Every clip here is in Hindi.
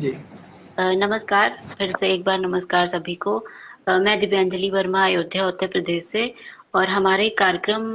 जी। नमस्कार, फिर से एक बार नमस्कार सभी को। मैं दिव्यांजलि वर्मा अयोध्या उत्तर प्रदेश से। और हमारे कार्यक्रम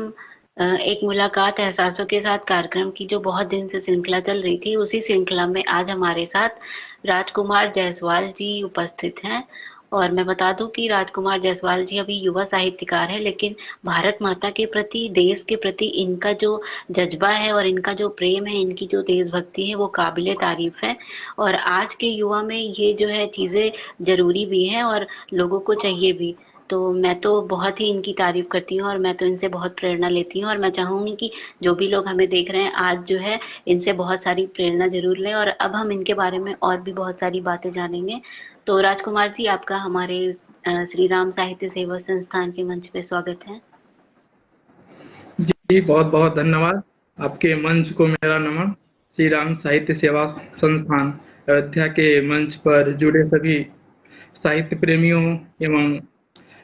एक मुलाकात एहसासों के साथ कार्यक्रम की जो बहुत दिन से श्रृंखला चल रही थी, उसी श्रृंखला में आज हमारे साथ राजकुमार जायसवाल जी उपस्थित हैं। और मैं बता दूं कि राजकुमार जायसवाल जी अभी युवा साहित्यकार है, लेकिन भारत माता के प्रति, देश के प्रति इनका जो जज्बा है और इनका जो प्रेम है, इनकी जो देशभक्ति है, वो काबिले तारीफ है। और आज के युवा में ये जो है चीजें जरूरी भी है और लोगों को चाहिए भी। तो मैं तो बहुत ही इनकी तारीफ करती हूँ और मैं तो इनसे बहुत प्रेरणा लेती हूँ, और मैं चाहूंगी कि जो भी लोग हमें देख रहे हैं आज जो है, इनसे बहुत सारी प्रेरणा जरूर लें। और अब हम इनके बारे में और भी बहुत सारी बातें जानेंगे। तो राजकुमार जी, आपका हमारे श्री राम साहित्य सेवा संस्थान के मंच पे स्वागत है। जी, बहुत बहुत धन्यवाद। आपके मंच को मेरा नमन। श्री राम साहित्य सेवा संस्थान अयोध्या के मंच पर जुड़े सभी साहित्य प्रेमियों एवं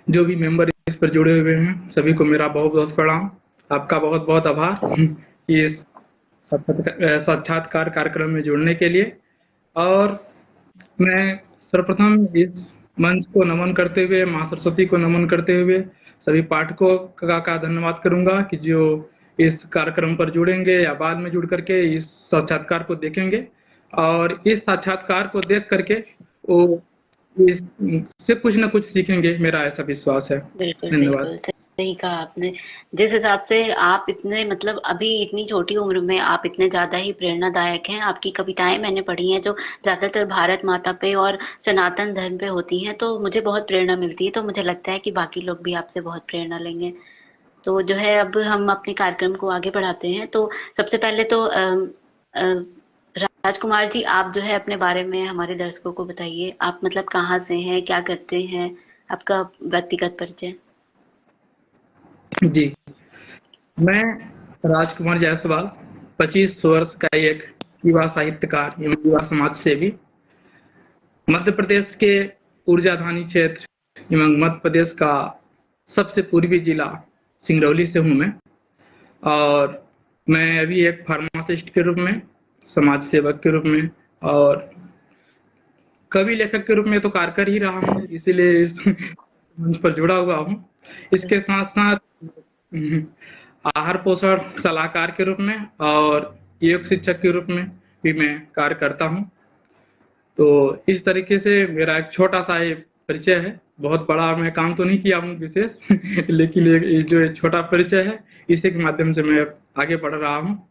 जो भी मेंबर इस पर जुड़े हुए हैं, सभी को मेरा बहुत बहुत प्रणाम। आपका बहुत बहुत आभार कि इस साक्षात्कार कार्यक्रम में जुड़ने के लिए। और मैं सर्वप्रथम इस मंच को नमन करते हुए, माँ सरस्वती को नमन करते हुए सभी पाठकों का धन्यवाद करूंगा कि जो इस कार्यक्रम पर जुड़ेंगे या बाद में जुड़ करके इस साक्षात्कार को देखेंगे, और इस साक्षात्कार को देख करके वो इससे कुछ ना कुछ सीखेंगे, मेरा ऐसा विश्वास है। बिल्कुल धन्यवाद। बिल्कुल सही कहा आपने। जिस हिसाब से आप इतने, मतलब अभी इतनी छोटी उम्र में आप इतने ज्यादा ही प्रेरणादायक हैं। आपकी कविताएं मैंने पढ़ी हैं जो ज्यादातर भारत माता पे और सनातन धर्म पे होती हैं, तो मुझे बहुत प्रेरणा मिलती है। तो मुझे लगता है कि बाकी लोग भी आपसे बहुत प्रेरणा लेंगे। तो जो है, अब हम अपने कार्यक्रम को आगे बढ़ाते हैं। तो सबसे पहले तो अ, राजकुमार जी, आप जो है अपने बारे में हमारे दर्शकों को बताइए। आप मतलब कहाँ से हैं, क्या करते हैं, आपका व्यक्तिगत परिचय। जी, मैं राजकुमार जायसवाल 25 वर्ष का एक युवा साहित्यकार एवं युवा समाज सेवी, मध्य प्रदेश के ऊर्जाधानी क्षेत्र एवं मध्य प्रदेश का सबसे पूर्वी जिला सिंगरौली से हूँ मैं। और मैं अभी एक फार्मासिस्ट के रूप में, समाज सेवक के रूप में और कवि लेखक के रूप में तो कार्य कर ही रहा हूँ, इसीलिए इस मंच पर जुड़ा हुआ हूँ। इसके साथ साथ आहार पोषण सलाहकार के रूप में और योग शिक्षक के रूप में भी मैं कार्य करता हूँ। तो इस तरीके से मेरा एक छोटा सा ये परिचय है। बहुत बड़ा मैं काम तो नहीं किया हूँ विशेष लेकिन ये जो एक छोटा परिचय है, इसी के माध्यम से मैं आगे बढ़ रहा हूँ।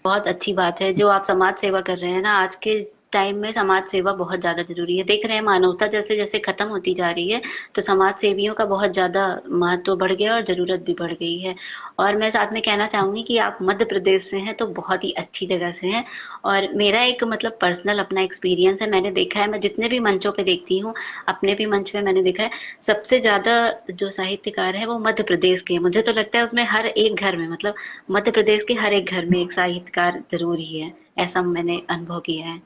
बहुत अच्छी बात है जो आप समाज सेवा कर रहे हैं ना। आज के टाइम में समाज सेवा बहुत ज्यादा जरूरी है। देख रहे हैं मानवता जैसे जैसे खत्म होती जा रही है, तो समाज सेवियों का बहुत ज्यादा महत्व बढ़ गया और जरूरत भी बढ़ गई है। और मैं साथ में कहना चाहूंगी कि आप मध्य प्रदेश से हैं, तो बहुत ही अच्छी जगह से हैं। और मेरा एक मतलब पर्सनल अपना एक्सपीरियंस है। मैंने देखा है, मैं जितने भी मंचों पे देखती हूँ, अपने भी मंच पे मैंने देखा है, सबसे ज्यादा जो साहित्यकार है वो मध्य प्रदेश के हैं। मुझे तो लगता है उसमें हर एक घर में, मतलब मध्य प्रदेश के हर एक घर में एक साहित्यकार जरूर ही है। ऐसा मैंने अनुभव किया है।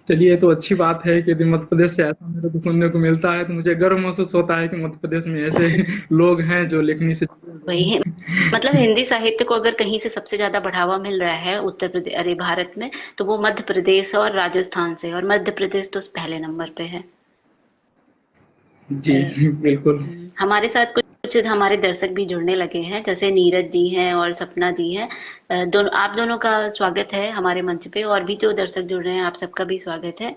चलिए, ये तो अच्छी बात है कि यदि मध्य प्रदेश से ऐसा मेरे को सुनने को मिलता है तो मुझे गर्व महसूस होता है कि मध्य प्रदेश में ऐसे लोग हैं जो लेखनी से जुड़े हुए वही, मतलब हैं। हिंदी साहित्य को अगर कहीं से सबसे ज्यादा बढ़ावा मिल रहा है उत्तर प्रदेश, अरे भारत में, तो वो मध्य प्रदेश और राजस्थान से, और मध्य प्रदेश तो पहले नंबर पे है। जी, बिल्कुल। हमारे साथ कुछ हमारे दर्शक भी जुड़ने लगे हैं, जैसे नीरज जी हैं और सपना जी हैं। दोनों, आप दोनों का स्वागत है हमारे मंच पे, और भी जो दर्शक जुड़ रहे हैं आप सबका भी स्वागत है।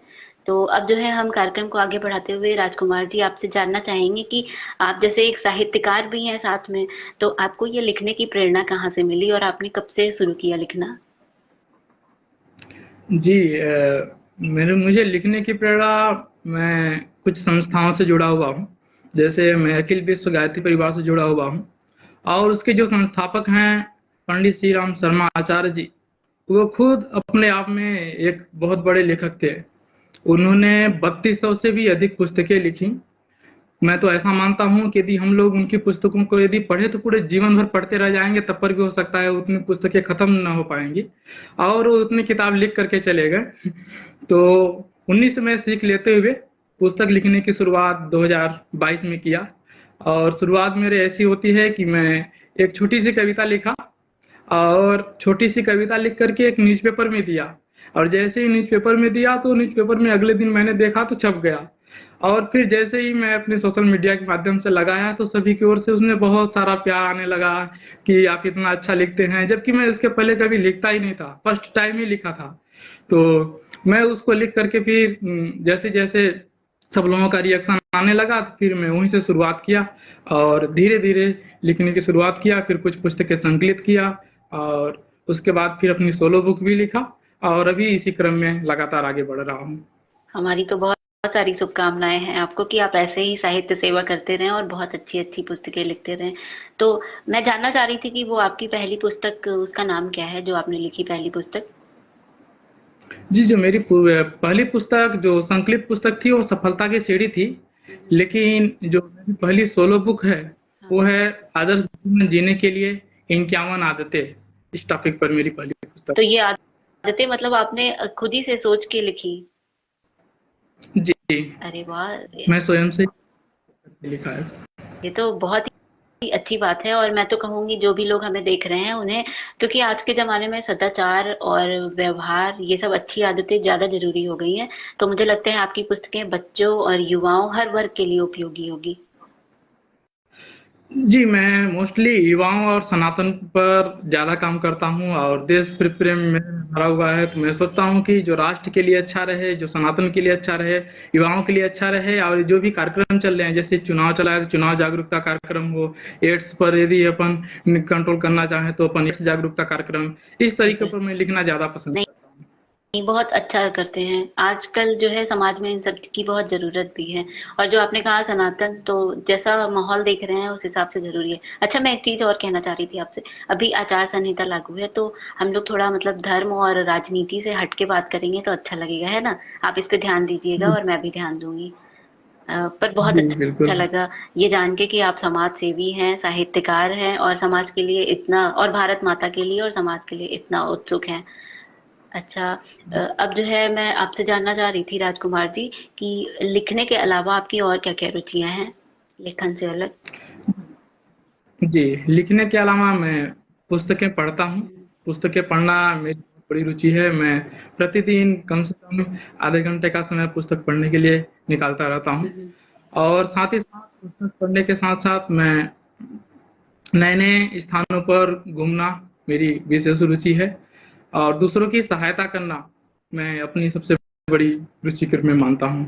तो अब जो है हम कार्यक्रम को आगे बढ़ाते हुए राजकुमार जी आपसे जानना चाहेंगे कि आप जैसे एक साहित्यकार भी हैं साथ में, तो आपको ये लिखने की प्रेरणा कहाँ से मिली और आपने कब से शुरू किया लिखना। जी, मेरे मुझे लिखने की प्रेरणा, मैं कुछ संस्थाओं से जुड़ा हुआ हूँ। जैसे मैं अखिल विश्व गायत्री परिवार से जुड़ा हुआ हूँ, और उसके जो संस्थापक हैं पंडित श्री राम शर्मा आचार्य जी, वो खुद अपने आप में एक बहुत बड़े लेखक थे। उन्होंने 3200 से भी अधिक पुस्तकें लिखी। मैं तो ऐसा मानता हूँ कि यदि हम लोग उनकी पुस्तकों को यदि पढ़े तो पूरे जीवन भर पढ़ते रह जाएंगे, तब पर भी हो सकता है उतनी पुस्तकें खत्म ना हो पाएंगी, और वो उतनी किताब लिख करके चले गए। तो 19 में सीख लेते हुए पुस्तक लिखने की शुरुआत 2022 में किया। और शुरुआत मेरी ऐसी होती है कि मैं एक छोटी सी कविता लिखा, और छोटी सी कविता लिख करके एक न्यूज़पेपर में दिया। और जैसे ही न्यूज़पेपर में दिया तो न्यूज़पेपर में अगले दिन मैंने देखा तो छप गया। और फिर जैसे ही मैं अपने सोशल मीडिया के माध्यम से लगाया तो सभी की ओर से उसमें बहुत सारा प्यार आने लगा कि आप इतना अच्छा लिखते हैं, जबकि मैं इसके पहले कभी लिखता ही नहीं था, फर्स्ट टाइम ही लिखा था। तो मैं उसको लिख करके फिर जैसे जैसे सब लोगों का रिएक्शन आने लगा तो फिर मैं वहीं से शुरुआत किया और धीरे धीरे लिखने की शुरुआत किया, फिर कुछ पुस्तकें संकलित किया और उसके बाद फिर अपनी सोलो बुक भी लिखा और अभी इसी क्रम में लगातार आगे बढ़ रहा हूँ। हमारी तो बहुत सारी शुभकामनाएं हैं आपको कि आप ऐसे ही साहित्य सेवा करते रहें और बहुत अच्छी अच्छी पुस्तकें लिखते रहें। तो मैं जानना चाह रही थी कि वो आपकी पहली पुस्तक, उसका नाम क्या है जो आपने लिखी पहली पुस्तक? जी, जो मेरी पहली पुस्तक जो संकलित पुस्तक थी वो सफलता की सीढ़ी थी, लेकिन जो मेरी पहली सोलो बुक है हाँ। वो है आदर्श जीवन जीने के लिए 51 आदतें। इस टॉपिक पर मेरी पहली पुस्तक। तो ये आदतें मतलब आपने खुद ही से सोच के लिखी? जी, अरे वाह! मैं स्वयं से लिखा है। ये तो बहुत ही अच्छी बात है। और मैं तो कहूंगी जो भी लोग हमें देख रहे हैं उन्हें, क्योंकि आज के ज़माने में सदाचार और व्यवहार ये सब अच्छी आदतें ज़्यादा ज़रूरी हो गई हैं। तो मुझे लगता है आपकी पुस्तकें बच्चों और युवाओं हर वर्ग के लिए उपयोगी होगी। जी, मैं मोस्टली युवाओं और सनातन पर ज़्यादा काम करता हूँ और देश प्रेम में भरा हुआ है, तो मैं सोचता हूँ कि जो राष्ट्र के लिए अच्छा रहे, जो सनातन के लिए अच्छा रहे, युवाओं के लिए अच्छा रहे और जो भी कार्यक्रम चल रहे हैं, जैसे चुनाव चला है तो चुनाव जागरूकता कार्यक्रम हो, एड्स पर यदि अपन कंट्रोल करना चाहें तो अपन एड्स जागरूकता कार्यक्रम, इस तरीके पर मैं लिखना ज़्यादा पसंद नहीं, करता हूँ। बहुत अच्छा करते हैं। आजकल जो है समाज में इन सब की बहुत ज़रूरत भी है। और जो आपने कहा सनातन, तो जैसा माहौल देख रहे हैं उस हिसाब से ज़रूरी है। अच्छा, मैं एक चीज़ और कहना चाह रही थी आपसे। अभी आचार संहिता लागू है तो हम लोग थोड़ा मतलब धर्म और राजनीति से हट के बात करेंगे तो अच्छा लगेगा, है ना? आप इस पे ध्यान दीजिएगा जी, और मैं भी ध्यान दूँगी। पर बहुत जी, अच्छा बिल्कुल। लगा ये जान के कि आप समाज सेवी हैं, साहित्यकार हैं और समाज के लिए इतना, और भारत माता के लिए और समाज के लिए इतना उत्सुक हैं। अच्छा, अब जो है मैं आपसे जानना चाह रही थी राजकुमार जी कि लिखने के अलावा आपकी और क्या-क्या रुचियाँ हैं, लेखन से अलग? जी, लिखने के अलावा मैं पुस्तकें पढ़ता हूँ। हुँ, पुस्तकें पढ़ना मेरी बहुत बड़ी रुचि है। मैं प्रतिदिन कम से कम आधे घंटे का समय पुस्तक पढ़ने के लिए निकालता रहता हुँ, हूँ हुँ। और साथ ही साथ पुस्तक पढ़ने के साथ-साथ मैं नए-नए स्थानों पर घूमना मेरी विशेष रुचि है और दूसरों की सहायता करना मैं अपनी सबसे बड़ी रुचि के रूप में मानता हूँ।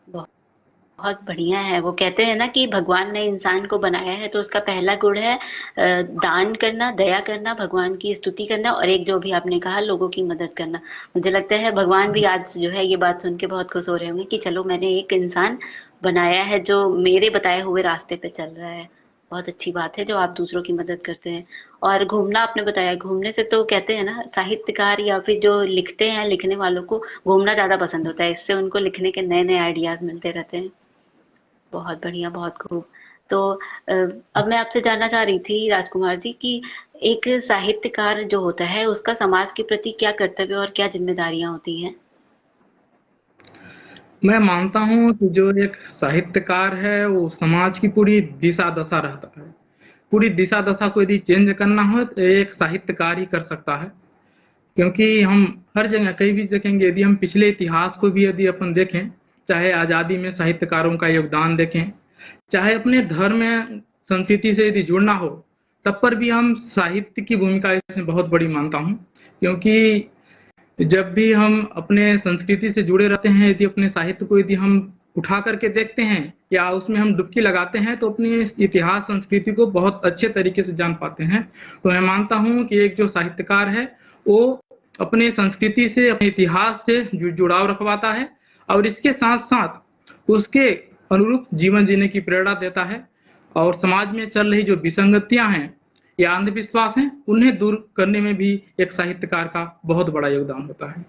बहुत बढ़िया है। वो कहते हैं ना कि भगवान ने इंसान को बनाया है तो उसका पहला गुण है दान करना, दया करना, भगवान की स्तुति करना और एक जो भी आपने कहा लोगों की मदद करना। मुझे लगता है भगवान भी आज जो है ये बात सुन के बहुत खुश हो रहे होंगे कि चलो मैंने एक इंसान बनाया है जो मेरे बताए हुए रास्ते पे चल रहा है। बहुत अच्छी बात है जो आप दूसरों की मदद करते हैं। और घूमना आपने बताया, घूमने से तो कहते हैं ना साहित्यकार या फिर जो लिखते हैं, लिखने वालों को घूमना ज़्यादा पसंद होता है। इससे उनको लिखने के नए-नए आइडियाज़ मिलते रहते हैं। बहुत बढ़िया, बहुत खूब। तो अब मैं आपसे जानना चाह रही थी राजकुमार जी कि एक साहित्यकार जो होता है उसका समाज के प्रति क्या कर्तव्य और क्या ज़िम्मेदारियाँ होती हैं? मैं मानता हूँ कि जो एक साहित्यकार है वो समाज की पूरी दिशा-दशा रहता है। पूरी दिशा-दशा को यदि चेंज करना हो तो एक साहित्यकार ही कर सकता है। क्योंकि हम हर जगह कहीं भी देखेंगे, यदि हम पिछले इतिहास को भी यदि अपन देखें, चाहे आज़ादी में साहित्यकारों का योगदान देखें, चाहे अपने धर्म में संस्कृति से यदि जुड़ना हो, तब पर भी हम साहित्य की भूमिका इसमें बहुत बड़ी मानता हूँ। क्योंकि जब भी हम अपने संस्कृति से जुड़े रहते हैं, यदि अपने साहित्य को यदि हम उठा करके देखते हैं या उसमें हम डुबकी लगाते हैं तो अपनी इस इतिहास संस्कृति को बहुत अच्छे तरीके से जान पाते हैं। तो मैं मानता हूँ कि एक जो साहित्यकार है वो अपने संस्कृति से, अपने इतिहास से जुड़ाव रखवाता है और इसके साथ साथ उसके अनुरूप जीवन जीने की प्रेरणा देता है और समाज में चल रही जो विसंगतियां हैं या अंधविश्वास हैं उन्हें दूर करने में भी एक साहित्यकार का बहुत बड़ा योगदान होता है।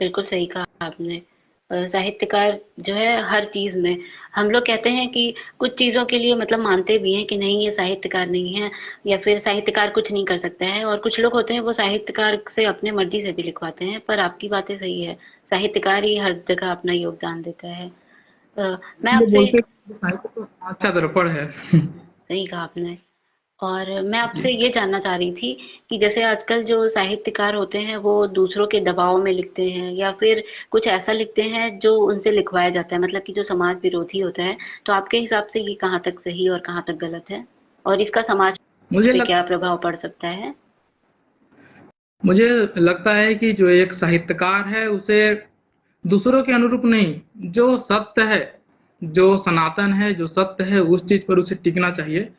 बिल्कुल सही कहा आपने। साहित्यकार जो है हर चीज़ में, हम लोग कहते हैं कि कुछ चीज़ों के लिए मतलब मानते भी हैं कि नहीं ये साहित्यकार नहीं है या फिर साहित्यकार कुछ नहीं कर सकता है, और कुछ लोग होते हैं वो साहित्यकार से अपने मर्ज़ी से भी लिखवाते हैं। पर आपकी बातें सही है, साहित्यकार ही हर जगह अपना योगदान देता है। मैं लोग आपसे बोलते हैं कि साहित्य तो समाज का दर्पण है। सही कहा आपने। और मैं आपसे जी ये जानना चाह रही थी कि जैसे आजकल जो साहित्यकार होते हैं वो दूसरों के दबाव में लिखते हैं या फिर कुछ ऐसा लिखते हैं जो उनसे लिखवाया जाता है, मतलब कि जो समाज विरोधी होता है। तो आपके हिसाब से ये कहाँ तक सही और कहाँ तक गलत है, और इसका समाज मुझे पे लग क्या प्रभाव पड़ सकता है? मुझे लगता है कि जो एक साहित्यकार है उसे दूसरों के अनुरूप नहीं, जो सत्य है, जो सनातन है, जो सत्य है, उस चीज पर उसे टिकना चाहिए।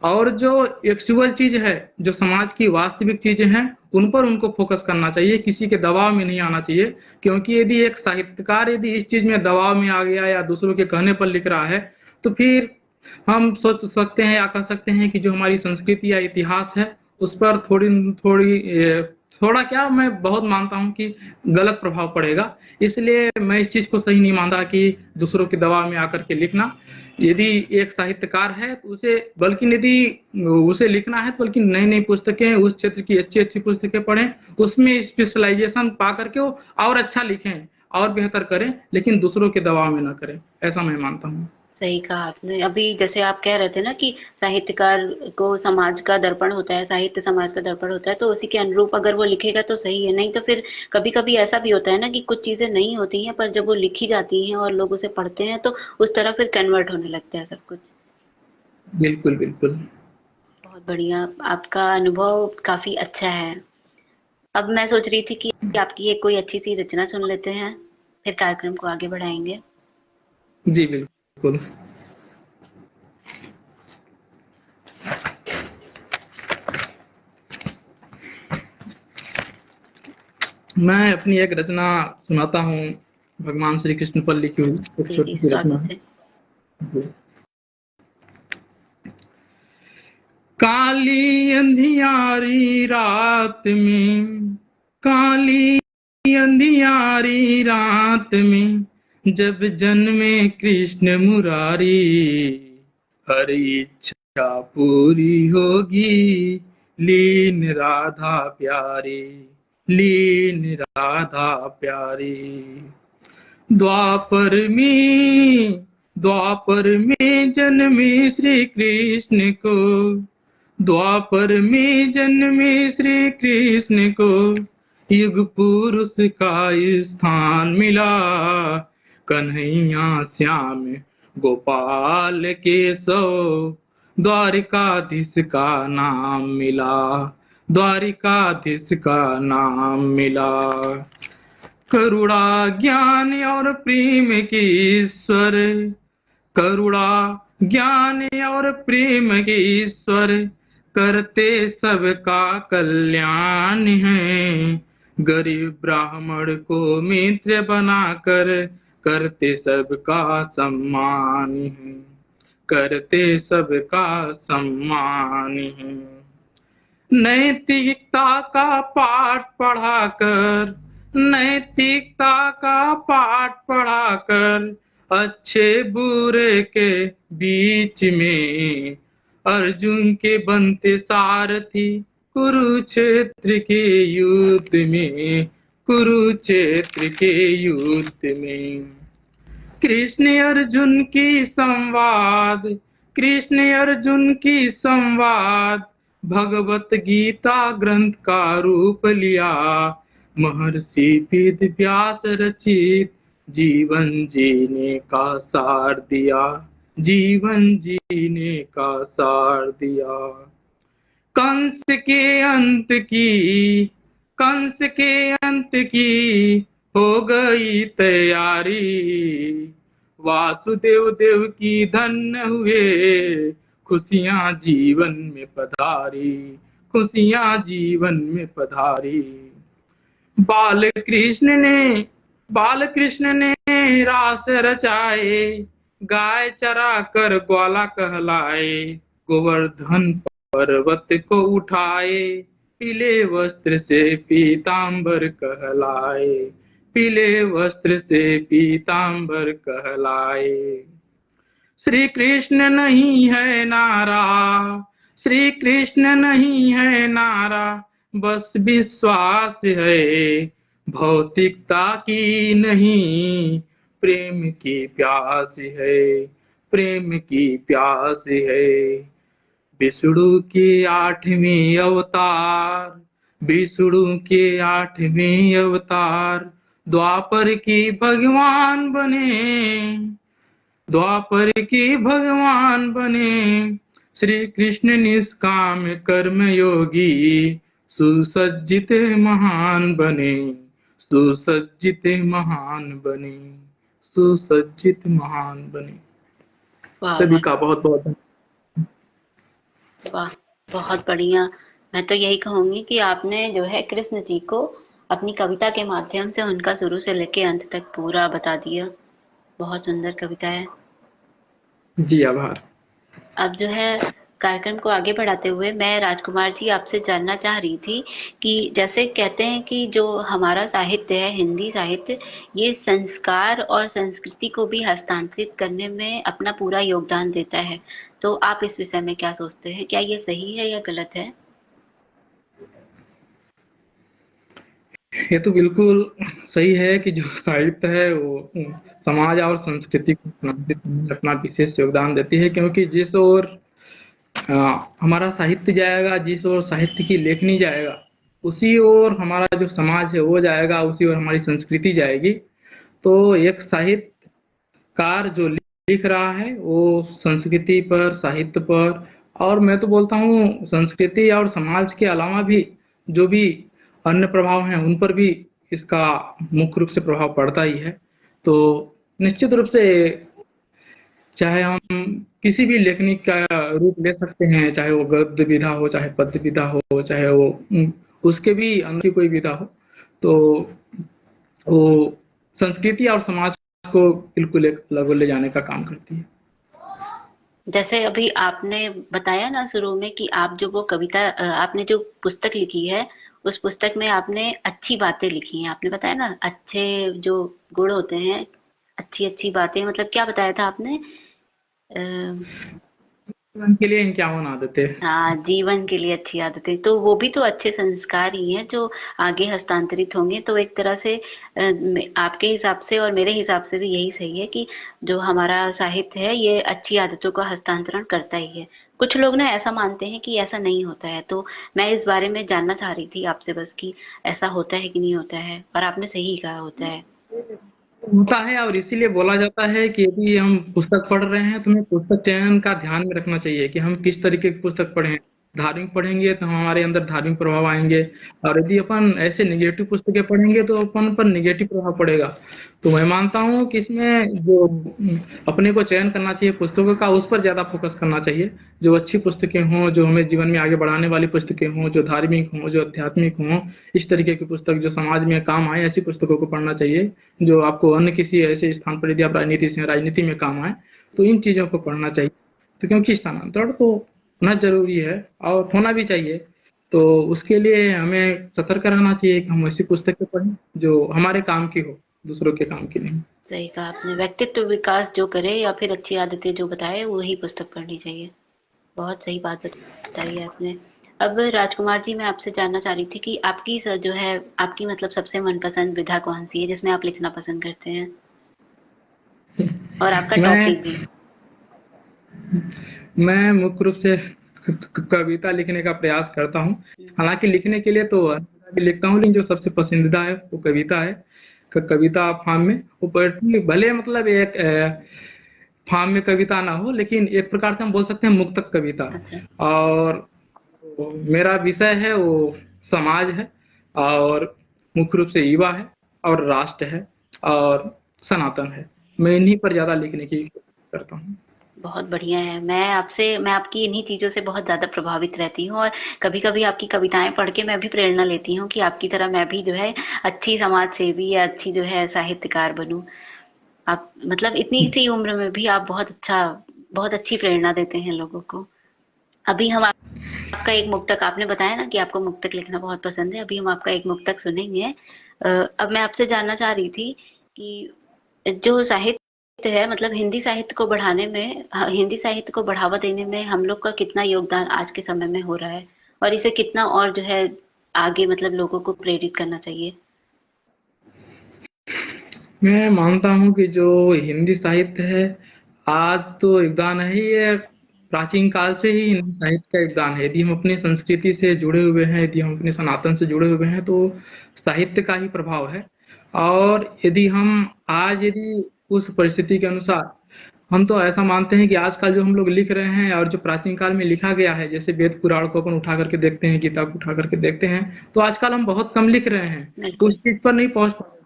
और जो एक्चुअल चीज है, जो समाज की वास्तविक चीजें हैं, उन पर उनको फोकस करना चाहिए, किसी के दबाव में नहीं आना चाहिए। क्योंकि यदि एक साहित्यकार यदि इस चीज में दबाव में आ गया या दूसरों के कहने पर लिख रहा है, तो फिर हम सोच सकते हैं या कह सकते हैं कि जो हमारी संस्कृति या इतिहास है, उस पर थोड़ी थोड़ी थोड़ा क्या, मैं बहुत मानता हूँ कि गलत प्रभाव पड़ेगा। इसलिए मैं इस चीज को सही नहीं मानता कि दूसरों के दबाव में आकर के लिखना। यदि एक साहित्यकार है तो उसे, बल्कि यदि उसे लिखना है तो बल्कि नई नई पुस्तकें, उस क्षेत्र की अच्छी अच्छी पुस्तकें पढ़ें, उसमें स्पेशलाइजेशन पा करके वो और अच्छा लिखें और बेहतर करें, लेकिन दूसरों के दबाव में ना करें, ऐसा मैं मानता हूँ। सही कहा आपने। अभी जैसे आप कह रहे थे ना कि साहित्यकार को समाज का दर्पण होता है, साहित्य समाज का दर्पण होता है, तो उसी के अनुरूप अगर वो लिखेगा तो सही है, नहीं तो फिर कभी कभी ऐसा भी होता है ना कि कुछ चीजें नहीं होती हैं पर जब वो लिखी जाती हैं और लोग उसे पढ़ते हैं तो उस तरह फिर कन्वर्ट होने लगता है सब कुछ। बिल्कुल बिल्कुल। बहुत बढ़िया, आपका अनुभव काफी अच्छा है। अब मैं सोच रही थी कि आपकी एक कोई अच्छी सी रचना सुन लेते हैं, फिर कार्यक्रम को आगे बढ़ाएंगे। जी बिल्कुल। मैं अपनी एक रचना सुनाता हूँ, भगवान श्री कृष्ण पर लिखी हुई एक जी जी, छोटी सी रचना स्वागत है। है। जी। काली अंधियारी रात में, काली अंधियारी रात में, जब जन्मे कृष्ण मुरारी, हर इच्छा पूरी होगी, लीन राधा प्यारी, लीन राधा प्यारी। द्वापर में, द्वापर में जन्मे श्री कृष्ण को, द्वापर में जन्मे श्री कृष्ण को, युग पुरुष का स्थान मिला, कन्हैया श्याम गोपाल केशव, द्वारिकाधीश का नाम मिला, द्वारिकाधीश का नाम मिला। करुणा ज्ञान और प्रेम के ईश्वर, करुणा ज्ञान और प्रेम के ईश्वर, करते सबका कल्याण है, गरीब ब्राह्मण को मित्र बनाकर, करते सबका सम्मान है, करते सबका सम्मान है। नैतिकता का पाठ पढ़ाकर, नैतिकता का पाठ पढ़ाकर, अच्छे बुरे के बीच में, अर्जुन के बनते सारथी, कुरुक्षेत्र के युद्ध में, कुरुक्षेत्र के युद्ध में। कृष्ण अर्जुन की संवाद, कृष्ण अर्जुन की संवाद, भगवत गीता ग्रंथ का रूप लिया, महर्षि वेद व्यास रचित, जीवन जीने का सार दिया, जीवन जीने का सार दिया। कंस के अंत की, कंस के अंत की हो गई तैयारी, वासुदेव देव की धन्य हुए, खुशियां जीवन में पधारी, खुशियां जीवन में पधारी। बाल कृष्ण ने, बाल कृष्ण ने रास रचाए, गाय चरा कर ग्वाला कहलाए, गोवर्धन पर्वत को उठाए, पीले वस्त्र से पीतांबर कहलाए, पीले वस्त्र से पीतांबर कहलाए। श्री कृष्ण नहीं है नारा, श्री कृष्ण नहीं है नारा, बस विश्वास है, भौतिकता की नहीं, प्रेम की प्यास है, प्रेम की प्यास है। विष्णु के 8वें अवतार, विष्णु के 8वें अवतार, द्वापर की भगवान बने, द्वापर की भगवान बने, श्री कृष्ण निष्काम कर्म योगी, सुसज्जित महान बने, सुसज्जित महान बने, सुसज्जित महान बने। वाह सभी वाह का बहुत बहुत वाह, बहुत बढ़िया। मैं तो यही कहूंगी कि आपने जो है कृष्ण जी को अपनी कविता के माध्यम से उनका शुरू से लेके अंत तक पूरा बता दिया। बहुत सुंदर कविता है। जी आभार। अब जो है कार्यक्रम को आगे बढ़ाते हुए मैं राजकुमार जी आपसे जानना चाह रही थी कि जैसे कहते हैं कि जो हमारा साहित्य है, हिंदी साहित्य, ये संस्कार और संस्कृति को भी हस्तांतरित करने में अपना पूरा योगदान देता है। तो आप इस विषय में क्या सोचते हैं? क्या ये सही है या गलत है? ये तो बिल्कुल सही है कि जो साहित्य है वो समाज और संस्कृति को संरक्षित करने में अपना विशेष योगदान देती है, क्योंकि जिस ओर हमारा साहित्य जाएगा, जिस ओर साहित्य की लेखनी जाएगा, उसी ओर हमारा जो समाज है वो जाएगा, उसी ओर हमारी संस्कृति जाएगी। तो एक साहित्यकार जो लिख रहा है वो संस्कृति पर, साहित्य पर, और मैं तो बोलता हूँ संस्कृति और समाज के अलावा भी जो भी अन्य प्रभाव हैं उन पर भी इसका मुख्य रूप से प्रभाव पड़ता ही है। तो निश्चित रूप से चाहे हम किसी भी लेखनी का रूप ले सकते हैं, चाहे वो गद्य विधा हो, चाहे पद्य विधा हो, चाहे वो उसके भी अंदर की कोई विधा हो, तो वो संस्कृति और समाज को बिल्कुल एक लगो ले जाने का काम करती है। जैसे अभी आपने बताया ना शुरू में कि आप जो वो कविता आपने जो पुस्तक लिखी है, उस पुस्तक में आपने अच्छी बातें लिखी हैं। आपने बताया ना अच्छे जो गुण होते हैं, अच्छी अच्छी बातें, मतलब क्या बताया था आपने? उनके लिए इनक्यावन आदतें। हाँ, जीवन के लिए अच्छी आदतें, तो वो भी तो अच्छे संस्कार ही हैं जो आगे हस्तांतरित होंगे। तो एक तरह से आपके हिसाब से और मेरे हिसाब से भी यही सही है कि जो हमारा साहित्य है ये अच्छी आदतों का हस्तांतरण करता ही है। कुछ लोग ना ऐसा मानते हैं कि ऐसा नहीं होता है, तो मैं इस बारे में जानना चाह रही थी आपसे बस कि ऐसा होता है कि नहीं होता है, और आपने सही कहा होता है। होता है, और इसीलिए बोला जाता है कि यदि हम पुस्तक पढ़ रहे हैं तो हमें पुस्तक चयन का ध्यान में रखना चाहिए कि हम किस तरीके की पुस्तक पढ़ें। धार्मिक पढ़ेंगे तो हमारे अंदर धार्मिक प्रभाव आएंगे, और यदि अपन ऐसे निगेटिव पुस्तकें पढ़ेंगे तो अपन पर निगेटिव प्रभाव पड़ेगा। तो मैं मानता हूँ कि इसमें जो अपने को चयन करना चाहिए पुस्तकों का, उस पर ज्यादा फोकस करना चाहिए। जो अच्छी पुस्तकें हों, जो हमें जीवन में आगे बढ़ाने वाली पुस्तकें हों, जो धार्मिक हों, जो आध्यात्मिक हों, इस तरीके की पुस्तक जो समाज में काम आए, ऐसी पुस्तकों को पढ़ना चाहिए। जो आपको अन्य किसी ऐसे स्थान पर यदि आप राजनीति में काम आए, तो इन चीजों को पढ़ना चाहिए। तो क्योंकि स्थानांतरण तो होना जरूरी है और होना भी चाहिए, तो उसके लिए हमें सतर्क रहना चाहिए कि हम ऐसी पुस्तकें पढ़ें जो हमारे काम की हो, दूसरों के काम की नहीं। सही कहा आपने, व्यक्तित्व विकास जो करे या फिर अच्छी आदतें जो बताए वही पुस्तक पढ़नी चाहिए। बहुत सही बात बताई है आपने। अब राजकुमार जी मैं आपसे जानना चाह रही थी कि आपकी जो है आपकी मतलब सबसे मनपसंद विधा कौन सी है जिसमें आप लिखना पसंद करते हैं, और आपका टॉपिक भी? मैं मैं मुख्य रूप से कविता लिखने का प्रयास करता हूँ। हालांकि लिखने के लिए तो अन्य भी लिखता हूँ, लेकिन जो सबसे पसंदीदा है वो कविता है। कविता फॉर्म में वो पोएट्री भले मतलब एक फॉर्म में कविता ना हो, लेकिन एक प्रकार से हम बोल सकते हैं मुक्तक कविता। अच्छा। और मेरा विषय है वो समाज है, और मुख्य रूप से युवा है, और राष्ट्र है, और सनातन है। मैं इन्हीं पर ज्यादा लिखने की कोशिश करता हूँ। बहुत बढ़िया है। मैं आपकी इन्हीं चीजों से बहुत ज्यादा प्रभावित रहती हूँ, और कभी कभी आपकी कविताएं पढ़ के मैं भी प्रेरणा लेती हूँ कि आपकी तरह मैं भी जो है अच्छी समाज सेवी या अच्छी जो है साहित्यकार बनूं। आप मतलब इतनी सी उम्र में भी आप बहुत अच्छी प्रेरणा देते हैं लोगों को। अभी हम आपका एक मुक्तक, आपने बताया ना कि आपको मुक्तक लिखना बहुत पसंद है, अभी हम आपका एक मुक्तक सुनेंगे। अब मैं आपसे जानना चाह रही थी कि जो साहित्य है, मतलब हिंदी साहित्य को बढ़ाने में, हिंदी साहित्य को बढ़ावा देने में हम लोग का कितना योगदान आज के समय में हो रहा है, और इसे कितना और जो है आगे मतलब लोगों को प्रेरित करना चाहिए? मैं मानता हूँ कि जो हिंदी साहित्य है, आज तो योगदान है ही है, प्राचीन काल से ही हिंदी साहित्य का योगदान है। यदि हम अपनी संस्कृति से जुड़े हुए हैं, यदि हम अपने सनातन से जुड़े हुए हैं, तो साहित्य का ही प्रभाव है। और यदि हम आज यदि उस परिस्थिति के अनुसार हम तो ऐसा मानते हैं कि आजकल जो हम लोग लिख रहे हैं और जो प्राचीन काल में लिखा गया है, जैसे वेद पुराण को अपन उठा करके देखते हैं, गीता को उठा करके देखते हैं, तो आजकल हम बहुत कम लिख रहे हैं, बिल्कुल। उस चीज पर नहीं पहुंच पा रहे।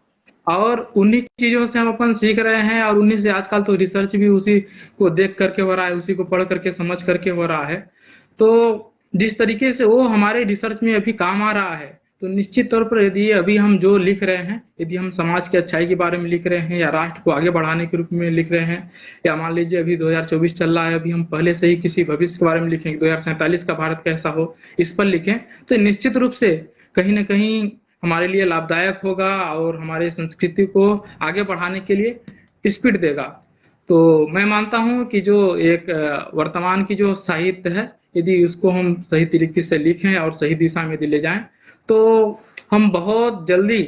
और उन्हीं चीजों से हम अपन सीख रहे हैं, और उन्हीं से आजकल तो रिसर्च भी उसी को देख करके हो रहा है, उसी को पढ़ करके समझ करके हो रहा है। तो जिस तरीके से वो हमारे रिसर्च में अभी काम आ रहा है, तो निश्चित तौर पर यदि अभी हम जो लिख रहे हैं, यदि हम समाज की अच्छाई के बारे में लिख रहे हैं, या राष्ट्र को आगे बढ़ाने के रूप में लिख रहे हैं, या मान लीजिए अभी 2024 चल रहा है, अभी हम पहले से ही किसी भविष्य के बारे में लिखें, 2047 का भारत कैसा हो, इस पर लिखें, तो निश्चित रूप से कहीं ना कहीं हमारे लिए लाभदायक होगा और हमारे संस्कृति को आगे बढ़ाने के लिए स्पीड देगा। तो मैं मानता हूं कि जो एक वर्तमान की जो साहित्य है, यदि उसको हम सही तरीके से लिखें और सही दिशा में यदि ले जाएं, तो हम बहुत जल्दी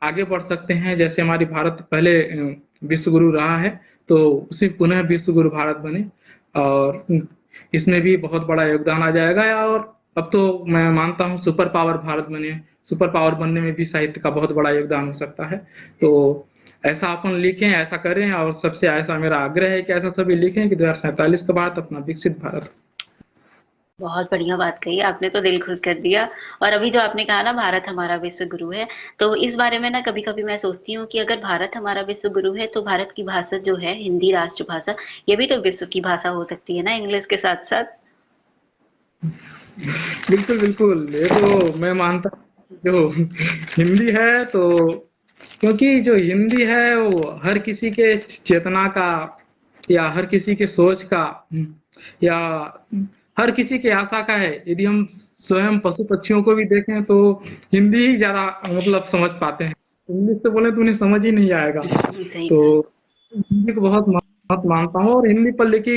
आगे बढ़ सकते हैं। जैसे हमारी भारत पहले विश्व गुरु रहा है, तो उसी पुनः विश्व गुरु भारत बने, और इसमें भी बहुत बड़ा योगदान आ जाएगा। और अब तो मैं मानता हूँ सुपर पावर भारत बने, सुपर पावर बनने में भी साहित्य का बहुत बड़ा योगदान हो सकता है। तो ऐसा अपन लिखें, ऐसा करें, और सबसे ऐसा मेरा आग्रह है कि ऐसा सभी लिखें कि 2047 का भारत अपना विकसित भारत। बहुत बढ़िया बात कही आपने, तो दिल खुश कर दिया। और अभी जो आपने कहा ना, भारत हमारा विश्व गुरु है, तो इस बारे में ना कभी कभी मैं सोचती हूँ कि अगर भारत हमारा विश्व गुरु है, तो भारत की भाषा जो है हिंदी राष्ट्रभाषा, ये भी तो विश्व की भाषा हो सकती है ना, इंग्लिश के साथ साथ। बिल्कुल बिल्कुल, ये तो मैं मानता हूँ जो हिंदी है, तो क्योंकि जो हिंदी है वो हर किसी के चेतना का, या हर किसी के सोच का, या हर किसी के आशा का है। यदि हम स्वयं पशु पक्षियों को भी देखें, तो हिंदी ही ज्यादा मतलब समझ पाते हैं, इंग्लिश से बोले तो उन्हें समझ ही नहीं आएगा। सही तो बात। हिंदी को बहुत महत्व मानता हूँ, और हिंदी पर लिखी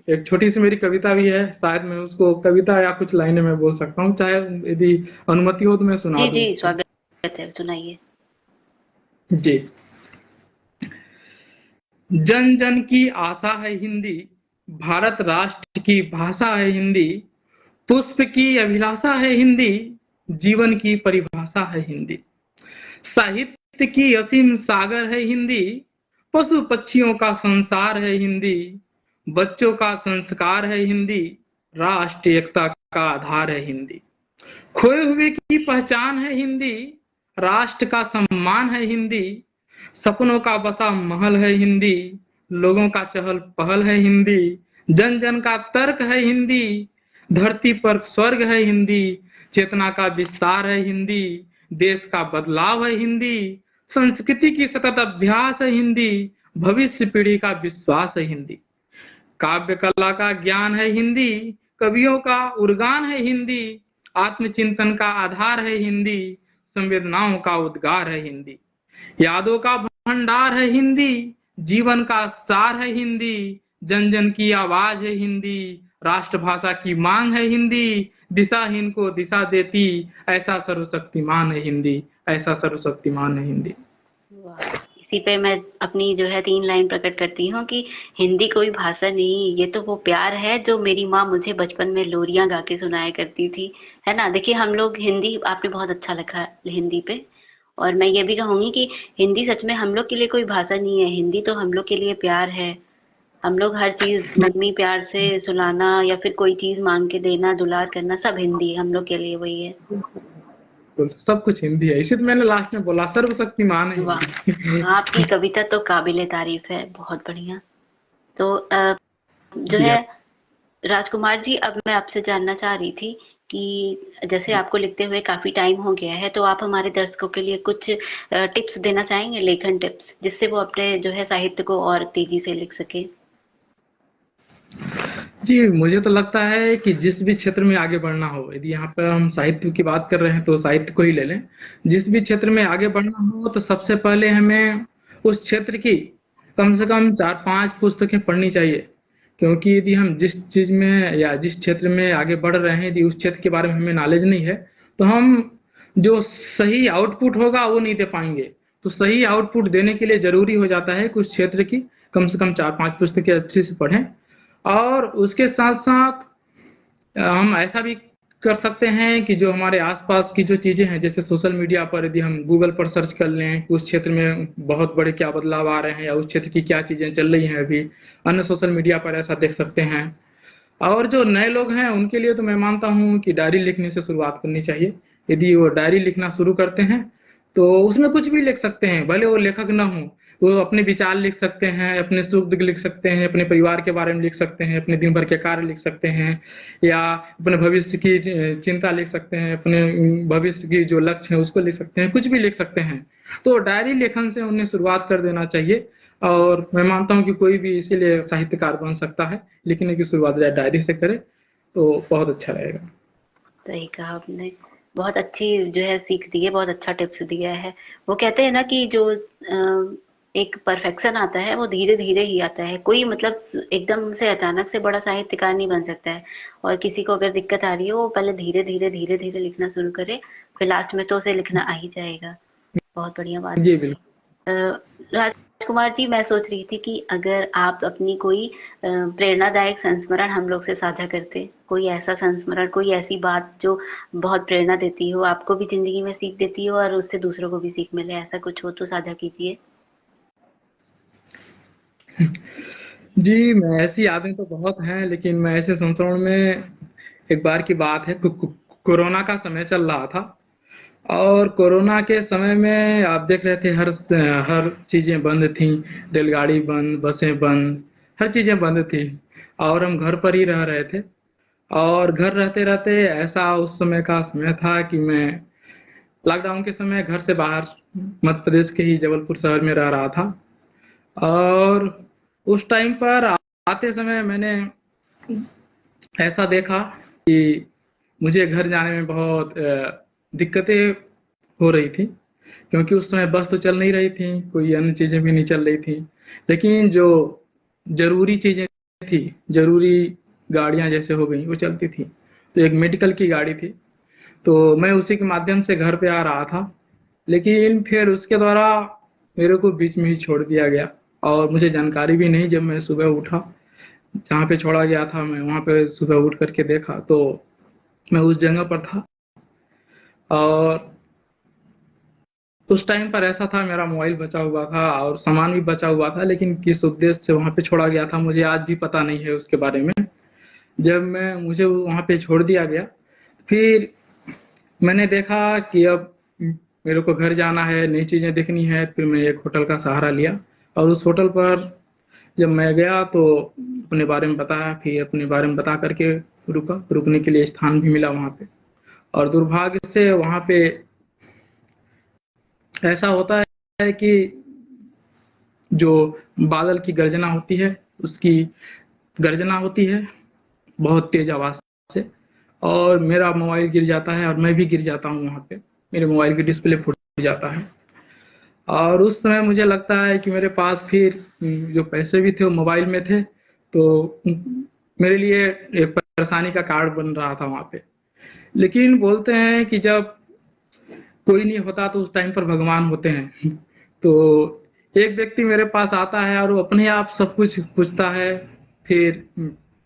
एक छोटी सी मेरी कविता भी है, शायद मैं उसको कविता या कुछ लाइनें में बोल सकता हूँ, चाहे यदि अनुमति हो तो मैं सुना जी दूँ जी, उसको। स्वागत है, सुनाइए। जी। जन जन की आशा है हिंदी, भारत राष्ट्र की भाषा है हिंदी, पुष्प की अभिलाषा है हिंदी, जीवन की परिभाषा है हिंदी, साहित्य की असीम सागर है हिंदी, पशु पक्षियों का संसार है हिंदी, बच्चों का संस्कार है हिंदी, राष्ट्र एकता का आधार है हिंदी, खोए हुए की पहचान है हिंदी, राष्ट्र का सम्मान है हिंदी, सपनों का बसा महल है हिंदी, लोगों का चहल पहल है हिंदी, जन जन का तर्क है हिंदी, धरती पर स्वर्ग है हिंदी, चेतना का विस्तार है हिंदी, देश का बदलाव है हिंदी, संस्कृति की सतत अभ्यास है हिंदी, भविष्य पीढ़ी का विश्वास है हिंदी, काव्य कला का ज्ञान है हिंदी, कवियों का उर्गान है हिंदी, आत्मचिंतन का आधार है हिंदी, संवेदनाओं का उद्गार है हिंदी, यादों का भंडार है हिंदी, जीवन का सार है हिंदी, जन जन की आवाज है हिंदी, राष्ट्रभाषा की मांग है हिंदी, दिशाहीन को दिशा देती, ऐसा सर्वशक्तिमान है हिंदी, ऐसा सर्वशक्तिमान है हिंदी। वाह! इसी पे मैं अपनी जो है 3 लाइन प्रकट करती हूँ कि हिंदी कोई भाषा नहीं, ये तो वो प्यार है जो मेरी माँ मुझे बचपन में लोरियाँ गा के सुनाया करती थी, है ना? देखिए हम लोग हिंदी, आपने बहुत अच्छा लिखा है हिंदी पे, और मैं ये भी कहूँगी कि हिंदी सच में हम लोग के लिए कोई भाषा नहीं है, हिंदी तो हम लोग के लिए प्यार है। हम लोग हर चीज़ नरमी प्यार से सुनाना, या फिर कोई चीज़ माँग के देना, दुलार करना, सब हिंदी है, हम लोग के लिए वही है। सब कुछ हिंदी है, इसी तो मैंने लास्ट में बोला, सर्वशक्तिमान है वाह! हिंदी। आपकी कविता तो काबिले तारीफ है, बहुत बढ़िया। तो जो जी है हाँ। राजकुमार जी, अब मैं आपसे जानना चाह रही थी कि जैसे आपको लिखते हुए काफी टाइम हो गया है, तो आप हमारे दर्शकों के लिए कुछ टिप्स देना चाहेंगे, लेखन टिप्स, जिससे वो अपने जो है साहित्य को और तेजी से लिख सके। जी, मुझे तो लगता है कि जिस भी क्षेत्र में आगे बढ़ना हो, यदि यहाँ पर हम साहित्य की बात कर रहे हैं तो साहित्य को ही ले लें। जिस भी क्षेत्र में आगे बढ़ना हो, तो सबसे पहले हमें उस क्षेत्र की कम से कम 4-5 पुस्तकें पढ़नी चाहिए। क्योंकि यदि हम जिस चीज़ में या जिस क्षेत्र में आगे बढ़ रहे हैं, यदि उस क्षेत्र के बारे में हमें नॉलेज नहीं है, तो हम जो सही आउटपुट होगा वो नहीं दे पाएँगे। तो सही आउटपुट देने के लिए ज़रूरी हो जाता है कि उस क्षेत्र की कम से कम 4-5 पुस्तकें अच्छे से पढ़ें। और उसके साथ-साथ हम ऐसा भी कर सकते हैं कि जो हमारे आसपास की जो चीज़ें हैं, जैसे सोशल मीडिया पर यदि हम गूगल पर सर्च कर लें, उस क्षेत्र में बहुत बड़े क्या बदलाव आ रहे हैं या उस क्षेत्र की क्या चीज़ें चल रही हैं अभी, अन्य सोशल मीडिया पर ऐसा देख सकते हैं। और जो नए लोग हैं, उनके लिए तो मैं मानता हूँ कि डायरी लिखने से शुरुआत करनी चाहिए। यदि वो डायरी लिखना शुरू करते हैं, तो उसमें कुछ भी लिख सकते हैं, भले वो लेखक ना हों। वो अपने विचार लिख सकते हैं, अपने सुख-दुःख लिख सकते हैं, अपने परिवार के बारे में लिख सकते हैं, अपने दिन भर के कार्य लिख सकते हैं या अपने भविष्य की चिंता लिख सकते हैं, अपने भविष्य की जो लक्ष्य है उसको लिख सकते हैं, कुछ भी लिख सकते हैं। तो डायरी लेखन से उन्हें शुरुआत कर देना चाहिए और मैं मानता हूँ कि कोई भी इसीलिए साहित्यकार बन सकता है, लिखने की शुरुआत अगर डायरी से करे, तो बहुत अच्छा रहेगा। सही कहा आपने। बहुत अच्छी जो है सीख दी है, बहुत अच्छा टिप्स दिया है। वो कहते हैं ना कि जो एक परफेक्शन आता है वो धीरे-धीरे ही आता है। कोई मतलब एकदम से अचानक से बड़ा साहित्यकार नहीं बन सकता है। और किसी को अगर दिक्कत आ रही है वो पहले धीरे-धीरे लिखना शुरू करे, फिर लास्ट में तो उसे लिखना आ ही जाएगा। बहुत बढ़िया बात जी, बताई। बिल्कुल। राजकुमार जी, मैं सोच रही थी कि अगर आप अपनी कोई प्रेरणादायक संस्मरण हम लोग से साझा करते, कोई ऐसा संस्मरण, कोई ऐसी बात जो बहुत प्रेरणा देती हो, आपको भी जिंदगी में सीख देती हो और उससे दूसरों को भी सीख मिले, ऐसा कुछ हो तो साझा कीजिए। जी, मैं ऐसी यादें तो बहुत हैं, लेकिन मैं ऐसे संस्मरण में एक बार की बात है, कोरोना का समय चल रहा था और कोरोना के समय में आप देख रहे थे हर चीज़ें बंद थीं, रेलगाड़ी बंद, बसें बंद, हर चीज़ें बंद थी और हम घर पर ही रह रहे थे और घर रहते-रहते ऐसा उस समय का समय था कि मैं लॉकडाउन के समय घर से बाहर मध्य प्रदेश के ही जबलपुर शहर में रह रहा था और उस टाइम पर आते समय मैंने ऐसा देखा कि मुझे घर जाने में बहुत दिक्कतें हो रही थी क्योंकि उस समय बस तो चल नहीं रही थी, कोई अन्य चीज़ें भी नहीं चल रही थी। लेकिन जो ज़रूरी चीज़ें थी, ज़रूरी गाड़ियाँ जैसे हो गई, वो चलती थी। तो एक मेडिकल की गाड़ी थी, तो मैं उसी के माध्यम से घर पे आ रहा था। लेकिन फिर उसके द्वारा मेरे को बीच में ही छोड़ दिया गया और मुझे जानकारी भी नहीं जब मैं सुबह उठा, जहाँ पे छोड़ा गया था मैं वहाँ पे सुबह उठ कर के देखा तो मैं उस जगह पर था और उस टाइम पर ऐसा था मेरा मोबाइल बचा हुआ था और सामान भी बचा हुआ था लेकिन किस उद्देश्य से वहाँ पे छोड़ा गया था मुझे आज भी पता नहीं है उसके बारे में। जब मुझे वहाँ पे छोड़ दिया गया, फिर मैंने देखा कि अब मेरे को घर जाना है, नई चीज़ें देखनी है, फिर मैं एक होटल का सहारा लिया और उस होटल पर जब मैं गया तो अपने बारे में बताया, फिर अपने बारे में बता कर के रुका, रुकने के लिए स्थान भी मिला वहाँ पे और दुर्भाग्य से वहाँ पे ऐसा होता है कि जो बादल की गर्जना होती है, उसकी गर्जना होती है बहुत तेज आवाज़ से और मेरा मोबाइल गिर जाता है और मैं भी गिर जाता हूँ वहाँ पे। मेरे मोबाइल की डिस्प्ले फूट जाता है और उस समय मुझे लगता है कि मेरे पास फिर जो पैसे भी थे वो मोबाइल में थे, तो मेरे लिए एक परेशानी का कारण बन रहा था वहाँ पे। लेकिन बोलते हैं कि जब कोई नहीं होता तो उस टाइम पर भगवान होते हैं। तो एक व्यक्ति मेरे पास आता है और वो अपने आप सब कुछ पूछता है, फिर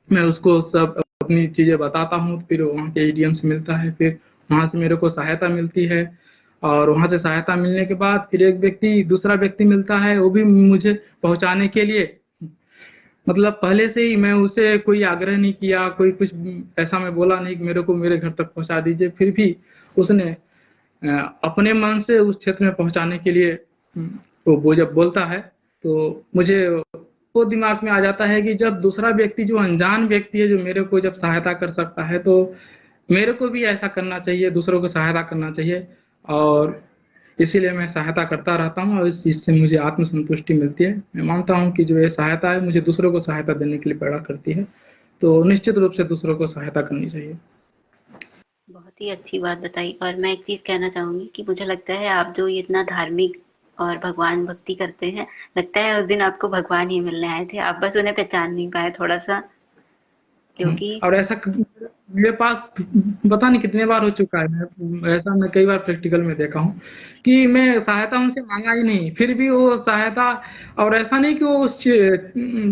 मैं उसको सब अपनी चीज़ें बताता हूँ, फिर वहाँ के एडीएम से मिलता है, फिर वहाँ से मेरे को सहायता मिलती है और वहाँ से सहायता मिलने के बाद फिर एक व्यक्ति दूसरा व्यक्ति मिलता है, वो भी मुझे पहुँचाने के लिए मतलब पहले से ही मैं उसे कोई आग्रह नहीं किया, कोई कुछ ऐसा मैं बोला नहीं कि मेरे को मेरे घर तक पहुँचा दीजिए, फिर भी उसने अपने मन से उस क्षेत्र में पहुँचाने के लिए तो वो जब बोलता है, तो मुझे वो दिमाग में आ जाता है कि जब दूसरा व्यक्ति जो अनजान व्यक्ति है, जो मेरे को जब सहायता कर सकता है, तो मेरे को भी ऐसा करना चाहिए, दूसरों को सहायता करना चाहिए और इसीलिए मैं सहायता करता रहता हूँ और इस चीज़ से मुझे आत्मसंतुष्टि मिलती है। मैं मानता हूँ कि जो ये सहायता है, मुझे दूसरों को सहायता देने के लिए पैदा करती है, तो निश्चित रूप से दूसरों को सहायता करनी चाहिए। बहुत ही अच्छी बात बताई और मैं एक चीज़ कहना चाहूँगी कि मुझे लगता है आप जो ये इतना धार्मिक और भगवान भक्ति करते हैं, लगता है उस दिन आपको भगवान ही मिलने आए थे। आप बस उन्हें पहचान नहीं पाए थोड़ा-सा क्योंकि और ऐसा मेरे पास पता नहीं कितने बार हो चुका है, ऐसा मैं कई बार प्रैक्टिकल में देखा हूँ कि मैं सहायता उनसे मांगा ही नहीं, फिर भी वो सहायता और ऐसा नहीं कि वो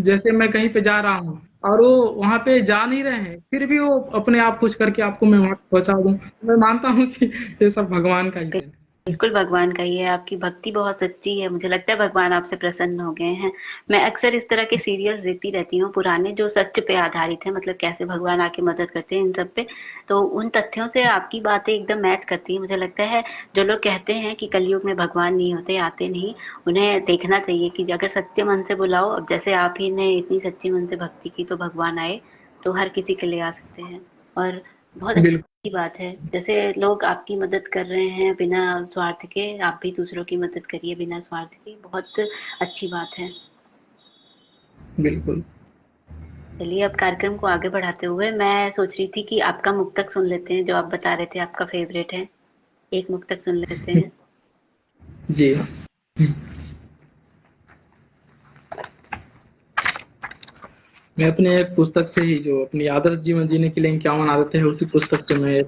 जैसे मैं कहीं पे जा रहा हूँ और वो वहां पे जा नहीं रहे हैं, फिर भी वो अपने आप कुछ करके आपको मैं वहां पहुंचा दूं। मैं मानता हूँ कि ये सब भगवान का ही है। बिल्कुल भगवान का ही है, आपकी भक्ति बहुत सच्ची है, मुझे लगता है भगवान आपसे प्रसन्न हो गए हैं। मैं अक्सर इस तरह के सीरियल्स देखती रहती हूँ पुराने, जो सच पे आधारित है, मतलब कैसे भगवान आके मदद करते हैं इन सब पे। तो उन तथ्यों से आपकी बातें एकदम मैच करती है। मुझे लगता है जो लोग कहते हैं कि कलयुग में भगवान नहीं होते, आते नहीं, उन्हें देखना चाहिए कि अगर सच्चे मन से बुलाओ, अब जैसे आप ही ने इतनी सच्ची मन से भक्ति की तो भगवान आए, तो हर किसी के लिए आ सकते हैं। और बहुत बिल्कुल। अच्छी बात है, जैसे लोग आपकी मदद कर रहे हैं बिना स्वार्थ के, आप भी दूसरों की मदद करिए बिना स्वार्थ के, बहुत अच्छी बात है। बिल्कुल। चलिए अब कार्यक्रम को आगे बढ़ाते हुए मैं सोच रही थी कि आपका मुक्तक सुन लेते हैं, जो आप बता रहे थे आपका फेवरेट है। एक मुक्तक सुन लेते हैं। जी। मैं अपने एक पुस्तक से ही, जो अपनी आदर्श जीवन जीने के लिए 51 आदतें हैं, उसी पुस्तक से मैं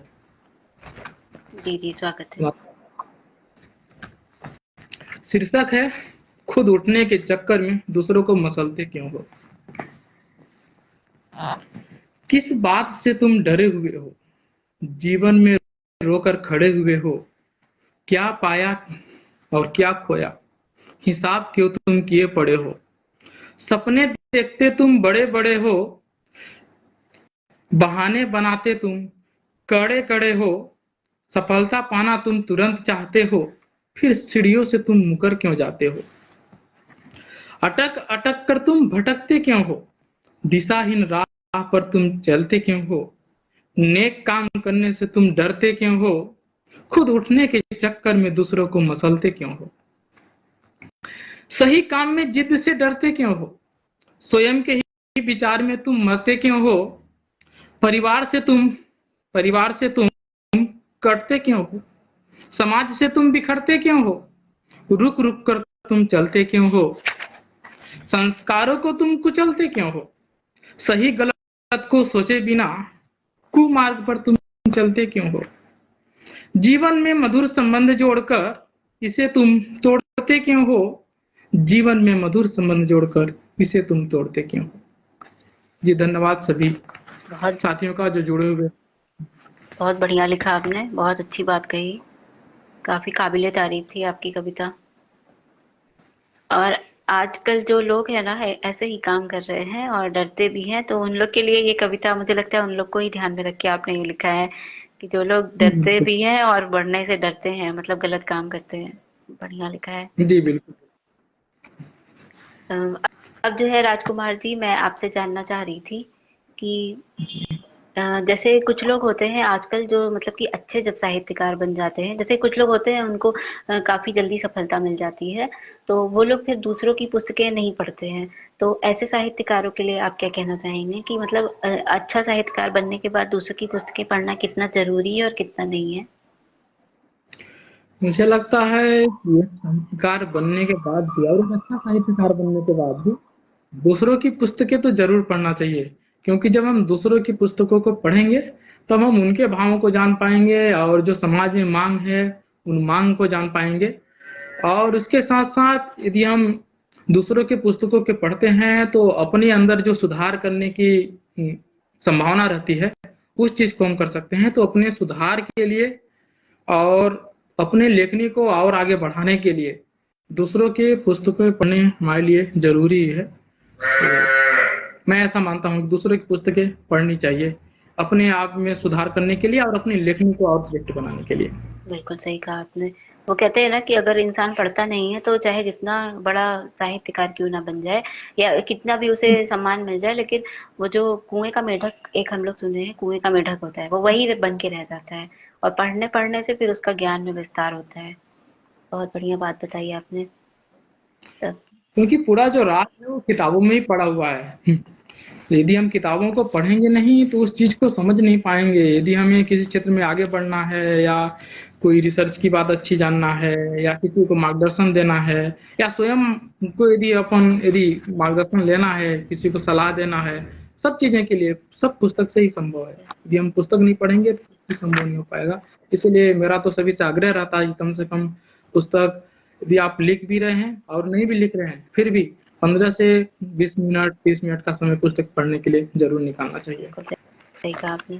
जी जी, स्वागत है। शीर्षक है, खुद उठने के चक्कर में दूसरों को मसलते क्यों हो। किस बात से तुम डरे हुए हो, जीवन में रोकर खड़े हुए हो, क्या पाया और क्या खोया, हिसाब क्यों तुम किए पड़े हो। सपने देखते तुम बड़े बड़े हो, बहाने बनाते तुम कड़े कड़े हो, सफलता पाना तुम तुरंत चाहते हो, फिर सीढ़ियों से तुम मुकर क्यों जाते हो। अटक अटक कर तुम भटकते क्यों हो, दिशाहीन राह पर तुम चलते क्यों हो, नेक काम करने से तुम डरते क्यों हो, खुद उठने के चक्कर में दूसरों को मसलते क्यों हो। सही काम में जिद से डरते क्यों हो, स्वयं के ही विचार में तुम मरते क्यों हो, परिवार से तुम परिवार से तुम कटते क्यों हो, समाज से तुम बिखरते क्यों हो, रुक रुक कर तुम चलते क्यों हो, संस्कारों को तुम कुचलते क्यों हो, सही गलत को सोचे बिना कुमार्ग पर तुम चलते क्यों हो। जीवन में मधुर संबंध जोड़कर इसे तुम तोड़ते क्यों हो, जीवन में मधुर संबंध जोड़कर इसे तुम तोड़ते क्यों हो। जी धन्यवाद सभी बहुत साथियों का जो जुड़े हुए। बहुत बढ़िया लिखा आपने, बहुत अच्छी बात कही, काफी काबिले तारीफ थी आपकी कविता। और आजकल जो लोग है ना, ऐसे ही काम कर रहे हैं और डरते भी हैं, तो उन लोग के लिए ये कविता, मुझे लगता है उन लोग को ही ध्यान में रख के आपने ये लिखा है कि जो लोग डरते भी हैं और बढ़ने से डरते हैं, मतलब गलत काम करते हैं। बढ़िया लिखा है। जी बिल्कुल। अम, अब जो है राजकुमार जी, मैं आपसे जानना चाह रही थी कि जैसे कुछ लोग होते हैं आजकल जो मतलब कि अच्छे जब साहित्यकार बन जाते हैं, जैसे कुछ लोग होते हैं उनको काफी जल्दी सफलता मिल जाती है, तो वो लोग फिर दूसरों की पुस्तकें नहीं पढ़ते हैं। तो ऐसे साहित्यकारों के लिए आप क्या कहना चाहेंगे कि मतलब अच्छा साहित्यकार बनने के बाद दूसरों की पुस्तकें पढ़ना कितना जरूरी है और कितना नहीं है? मुझे लगता है कि एक साहित्यकार बनने के बाद भी, और एक अच्छा साहित्यकार बनने के बाद भी, दूसरों की पुस्तकें तो जरूर पढ़ना चाहिए। क्योंकि जब हम दूसरों की पुस्तकों को पढ़ेंगे, तब हम उनके भावों को जान पाएंगे, और जो समाज में मांग है उन मांग को जान पाएंगे। और उसके साथ साथ यदि हम दूसरों के पुस्तकों के पढ़ते हैं, तो अपने अंदर जो सुधार करने की संभावना रहती है, उस चीज को हम कर सकते हैं। तो अपने सुधार के लिए और अपने लेखनी को और आगे बढ़ाने के लिए दूसरों के पुस्तकें पढ़ने हमारे लिए जरूरी है। तो मैं ऐसा मानता हूँ कि दूसरों की पुस्तकें पढ़नी चाहिए, अपने आप में सुधार करने के लिए और अपनी लेखनी को और श्रेष्ठ बनाने के लिए। बिल्कुल सही कहा आपने। वो कहते हैं ना कि अगर इंसान पढ़ता नहीं है तो चाहे जितना बड़ा साहित्यकार क्यों ना बन जाए या कितना भी उसे सम्मान मिल जाए, लेकिन वो जो कुएं का मेढक, एक हम लोग सुने हैं, कुएं का मेढक होता है, वो वही बन के रह जाता है। और पढ़ने पढ़ने से फिर उसका ज्ञान में विस्तार होता है। बहुत बढ़िया बात बताई आपने। तब क्योंकि पूरा जो राज है वो किताबों में ही पड़ा हुआ है। यदि हम किताबों को पढ़ेंगे नहीं तो उस चीज को समझ नहीं पाएंगे। यदि हमें किसी क्षेत्र में आगे बढ़ना है, या कोई रिसर्च की बात अच्छी जानना है, या किसी को मार्गदर्शन देना है, या स्वयं को यदि मार्गदर्शन लेना है, किसी को सलाह देना है, सब चीजें के लिए सब पुस्तक से ही संभव है। यदि हम पुस्तक नहीं पढ़ेंगे तो कुछ भी संभव नहीं हो पाएगा। इसलिए मेरा तो सभी से आग्रह रहता है कि कम से कम पुस्तक, यदि आप लिख भी रहे हैं और नहीं भी लिख रहे हैं, फिर भी 15 से 20 मिनट 30 मिनट का समय पुस्तक पढ़ने के लिए जरूर निकालना चाहिए। सही कहा आपने।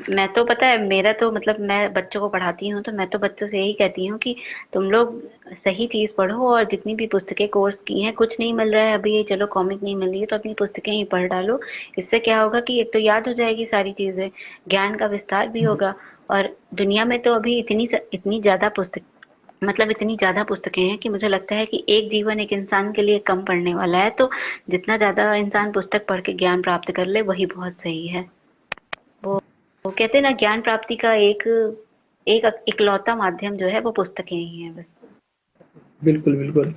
मैं तो पता है मेरा तो मतलब मैं बच्चों को पढ़ाती हूँ तो मैं तो बच्चों से यही कहती हूँ कि तुम लोग सही चीज पढ़ो और जितनी भी पुस्तकें कोर्स की हैं कुछ नहीं मिल रहा है अभी, चलो कॉमिक नहीं मिल रही है तो अपनी पुस्तकें ही पढ़ डालो। इससे क्या होगा कि एक तो याद हो जाएगी सारी चीजें, ज्ञान का विस्तार भी होगा। और दुनिया में तो अभी इतनी ज्यादा पुस्तक मतलब इतनी ज्यादा पुस्तकें हैं कि मुझे लगता है कि एक जीवन एक इंसान के लिए कम पड़ने वाला है, तो जितना ज्यादा इंसान पुस्तक पढ़ के ज्ञान प्राप्त कर ले वही बहुत सही है। वो कहते हैं ना ज्ञान प्राप्ति का एक एक इकलौता माध्यम जो है वो पुस्तकें ही हैं बस। बिल्कुल बिल्कुल,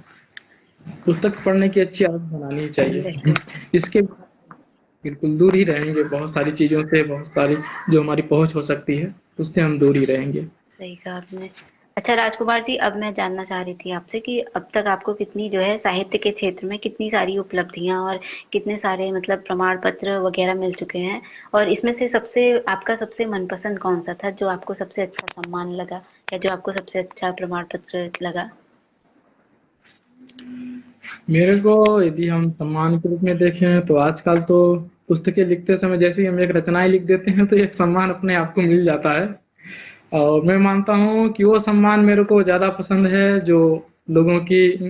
पुस्तक पढ़ने की अच्छी आदत बनानी ही चाहिए। इसके बिल्कुल दूर ही रहेंगे बहुत सारी चीजों से, बहुत सारी जो हमारी पहुंच हो सकती है उससे हम दूर ही रहेंगे। सही कहा आपने। अच्छा राजकुमार जी, अब मैं जानना चाह रही थी आपसे कि अब तक आपको कितनी जो है साहित्य के क्षेत्र में कितनी सारी उपलब्धियां और कितने सारे मतलब प्रमाण पत्र वगैरह मिल चुके हैं, और इसमें से सबसे आपका सबसे मनपसंद कौन सा था जो आपको सबसे अच्छा सम्मान लगा या जो आपको सबसे अच्छा प्रमाण पत्र लगा? मेरे को यदि हम सम्मान के रूप में देखें तो आजकल तो पुस्तकें लिखते समय जैसे ही हम एक रचनाएं लिख देते हैं तो एक सम्मान अपने आप को मिल जाता है। और मैं मानता हूँ कि वो सम्मान मेरे को ज़्यादा पसंद है लोगों की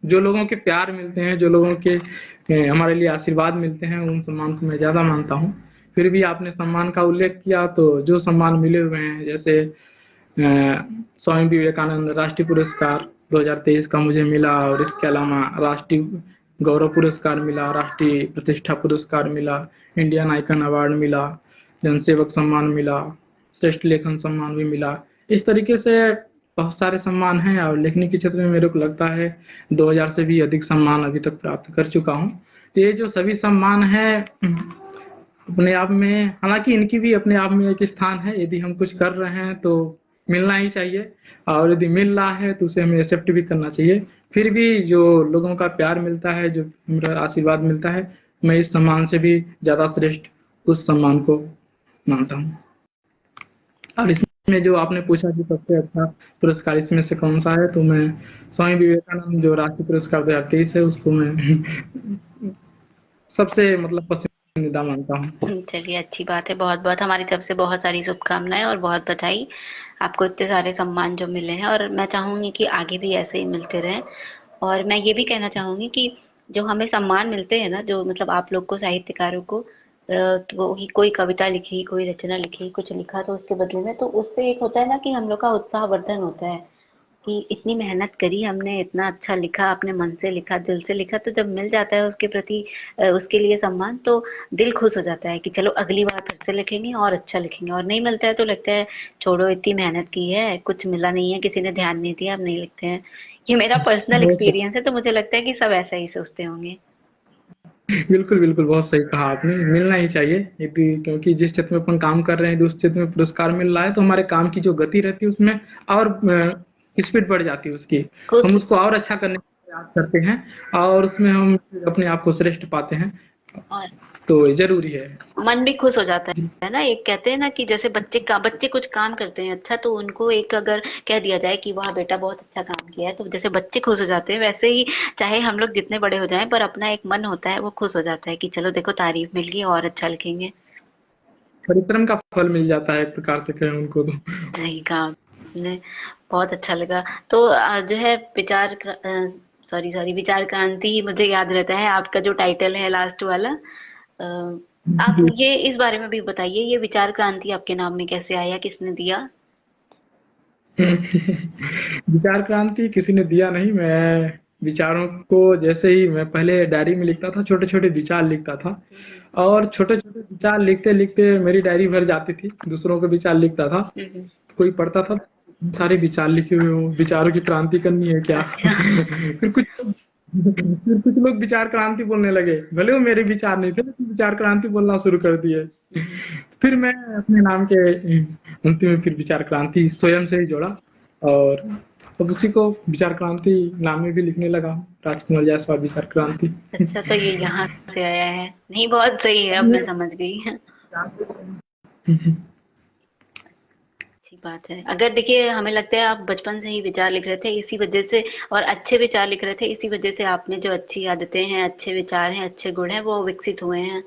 जो लोगों के प्यार मिलते हैं, जो लोगों के हमारे लिए आशीर्वाद मिलते हैं, उन सम्मान को मैं ज़्यादा मानता हूँ। फिर भी आपने सम्मान का उल्लेख किया तो जो सम्मान मिले हुए हैं जैसे स्वामी विवेकानंद राष्ट्रीय पुरस्कार 2023 का मुझे मिला, और इसके अलावा राष्ट्रीय गौरव पुरस्कार मिला, राष्ट्रीय प्रतिष्ठा पुरस्कार मिला, इंडियन आइकन अवार्ड मिला, जनसेवक सम्मान मिला, श्रेष्ठ लेखन सम्मान भी मिला। इस तरीके से बहुत सारे सम्मान हैं और लेखनी के क्षेत्र में मेरे को लगता है 2000 से भी अधिक सम्मान अभी तक प्राप्त कर चुका हूँ। तो ये जो सभी सम्मान है अपने आप में, हालांकि इनकी भी अपने आप में एक स्थान है। यदि हम कुछ कर रहे हैं तो मिलना ही चाहिए, और यदि मिल रहा है तो उसे हमें एक्सेप्ट भी करना चाहिए। फिर भी जो लोगों का प्यार मिलता है, जो मेरा आशीर्वाद मिलता है, मैं इस सम्मान से भी ज्यादा श्रेष्ठ उस सम्मान को मानता हूँ। और इसमें जो आपने पूछा कि सबसे अच्छा पुरस्कार इसमें से कौन सा है, तो मैं स्वामी विवेकानंद जो राष्ट्रीय पुरस्कार 2023 है उसको मैं सबसे मतलब पसंदीदा मानता हूँ। चलिए अच्छी बात है, बहुत बहुत हमारी तरफ से बहुत सारी शुभकामनाएं और बहुत बधाई आपको इतने सारे सम्मान जो मिले हैं, और मैं चाहूंगी कि आगे भी ऐसे ही मिलते रहें। और मैं ये भी कहना चाहूंगी कि जो हमें सम्मान मिलते हैं ना, जो मतलब आप लोग को साहित्यकारों को तो कोई कविता लिखी, कोई रचना लिखी, कुछ लिखा तो उसके बदले में तो उससे एक होता है ना कि हम लोग का उत्साहवर्धन होता है कि इतनी मेहनत करी हमने, इतना अच्छा लिखा, अपने मन से लिखा, दिल से लिखा, तो जब मिल जाता है उसके प्रति उसके लिए सम्मान तो दिल खुश हो जाता है कि चलो अगली बार फिर से लिखेंगे और अच्छा लिखेंगे। और नहीं मिलता है तो लगता है छोड़ो, इतनी मेहनत की है, कुछ मिला नहीं है, किसी ने ध्यान नहीं दिया, अब नहीं लिखते हैं। ये मेरा पर्सनल बहुत सही, एक्सपीरियंस है, तो मुझे लगता है कि सब ऐसा ही सोचते होंगे। बिल्कुल बिल्कुल, बहुत सही कहा आपने। मिलना ही चाहिए यदि, क्योंकि जिस क्षेत्र में अपन काम कर रहे हैं यदि उस क्षेत्र में पुरस्कार मिल रहा है तो हमारे काम की जो गति रहती है उसमें और स्पीड बढ़ जाती है उसकी। खुश हम उसको और अच्छा करने का प्रयास करते हैं और उसमें हम अपने आप को श्रेष्ठ पाते हैं, और तो ये जरूरी है। मन भी खुश हो जाता है ना। एक कहते हैं ना कि जैसे बच्चे कुछ काम करते हैं अच्छा, तो उनको एक अगर कह दिया जाए कि वाह बेटा बहुत अच्छा काम किया है, तो जैसे बच्चे खुश हो जाते हैं, वैसे ही चाहे हम लोग जितने बड़े हो जाएं पर अपना एक मन होता है वो खुश हो जाता है कि चलो देखो तारीफ मिल गई और अच्छा लिखेंगे। परिश्रम का फल मिल जाता है एक प्रकार से कहें उनको तो। सही कहा आपने, बहुत अच्छा लगा। तो जो है सॉरी सॉरी विचार क्रांति ही मुझे याद रहता है आपका जो टाइटल है लास्ट वाला। अ, आप ये इस बारे में भी बताइए, ये विचार क्रांति आपके नाम में कैसे आया, किसने दिया? विचार क्रांति किसी ने दिया नहीं, मैं विचारों को जैसे ही मैं पहले डायरी में लिखता था, छोटे छोटे विचार लिखता था, और छोटे छोटे विचार लिखते लिखते मेरी डायरी भर जाती थी, दूसरों के विचार लिखता था, हम्म। कोई पढ़ता था सारे विचार लिखे हुए हो, विचारों की क्रांति करनी है क्या? अच्छा। फिर कुछ लोग विचार क्रांति बोलने लगे, भले वो मेरे विचार नहीं थे लेकिन विचार क्रांति बोलना शुरू कर दिए। फिर मैं अपने नाम के अंतिम में फिर विचार क्रांति स्वयं से ही जोड़ा, और अब उसी को विचार क्रांति नाम में भी लिखने लगा, राजकुमार जायसवाल विचार क्रांति। अच्छा, तो ये यहाँ से आया है, नहीं बहुत सही है, अब मैं समझ गई। अच्छी बात है। अगर देखिए हमें लगता है आप बचपन से ही विचार लिख रहे थे इसी वजह से, और अच्छे विचार लिख रहे थे इसी वजह से आप में जो अच्छी आदतें हैं, अच्छे विचार हैं, अच्छे गुण हैं वो विकसित हुए हैं।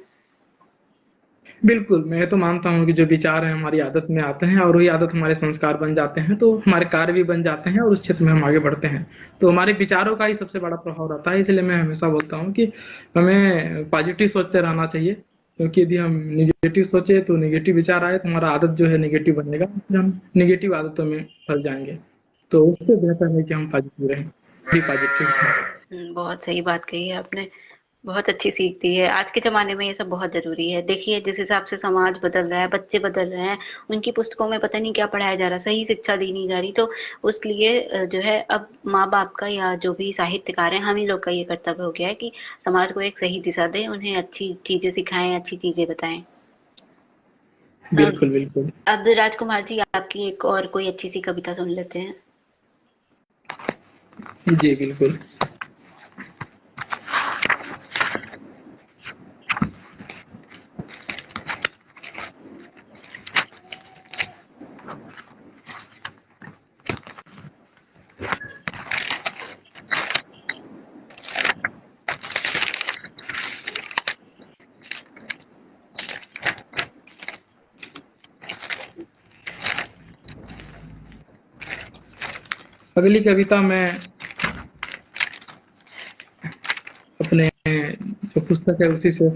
बिल्कुल, मैं तो मानता हूँ कि जो विचार हैं हमारी आदत में आते हैं और वही आदत हमारे संस्कार बन जाते हैं, तो हमारे कार्य भी बन जाते हैं और उस क्षेत्र में हम आगे बढ़ते हैं। तो हमारे विचारों का ही सबसे बड़ा प्रभाव रहता है, इसलिए मैं हमेशा बोलता हूँ कि हमें पॉजिटिव सोचते रहना चाहिए, क्योंकि यदि हम नेगेटिव सोचे तो नेगेटिव विचार आए तो हमारा आदत जो है नेगेटिव बनेगा, फिर हम नेगेटिव आदतों में फँस जाएँगे। तो उससे बेहतर है कि हम पॉजिटिव रहें, बी पॉजिटिव। बहुत सही बात कही है आपने। बहुत अच्छी सीख दी है। आज के ज़माने में ये सब बहुत ज़रूरी है। देखिए जिस हिसाब से समाज बदल रहा है, बच्चे बदल रहे हैं, उनकी पुस्तकों में पता नहीं क्या पढ़ाया जा रहा है, सही शिक्षा दी नहीं जा रही। तो उस लिए जो है अब माँ-बाप का या जो भी साहित्यकार हैं, हम ही लोग का ये कर्तव्य हो गया है कि समाज को एक सही दिशा दें, उन्हें अच्छी चीज़ें सिखाएँ, अच्छी चीज़ें बताएँ। अ, बिल्कुल, बिल्कुल। अब राजकुमार जी आपकी एक और कोई अच्छी-सी कविता सुन लेते हैं। जी, बिल्कुल। अगली कविता मैं अपने जो पुस्तक है उसी से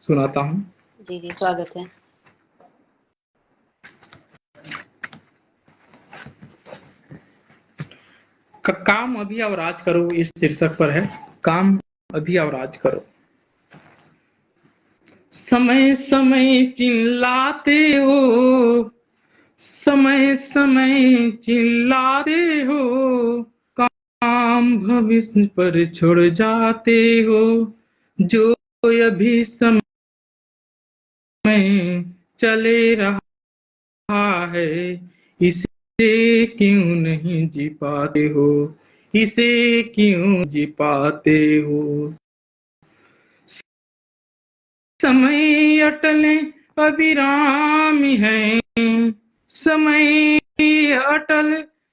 सुनाता हूँ। जी, जी, स्वागत है। काम अभी और आज करो इस शीर्षक पर है। काम अभी और आज करो। समय समय चिल्लाते हो, समय समय चिल्लाते हो, काम भविष्य पर छोड़ जाते हो, जो अभी समय चले रहा है, इसे क्यों नहीं जी पाते हो, इसे क्यों जी पाते हो। समय अटल अविराम है, समय अटल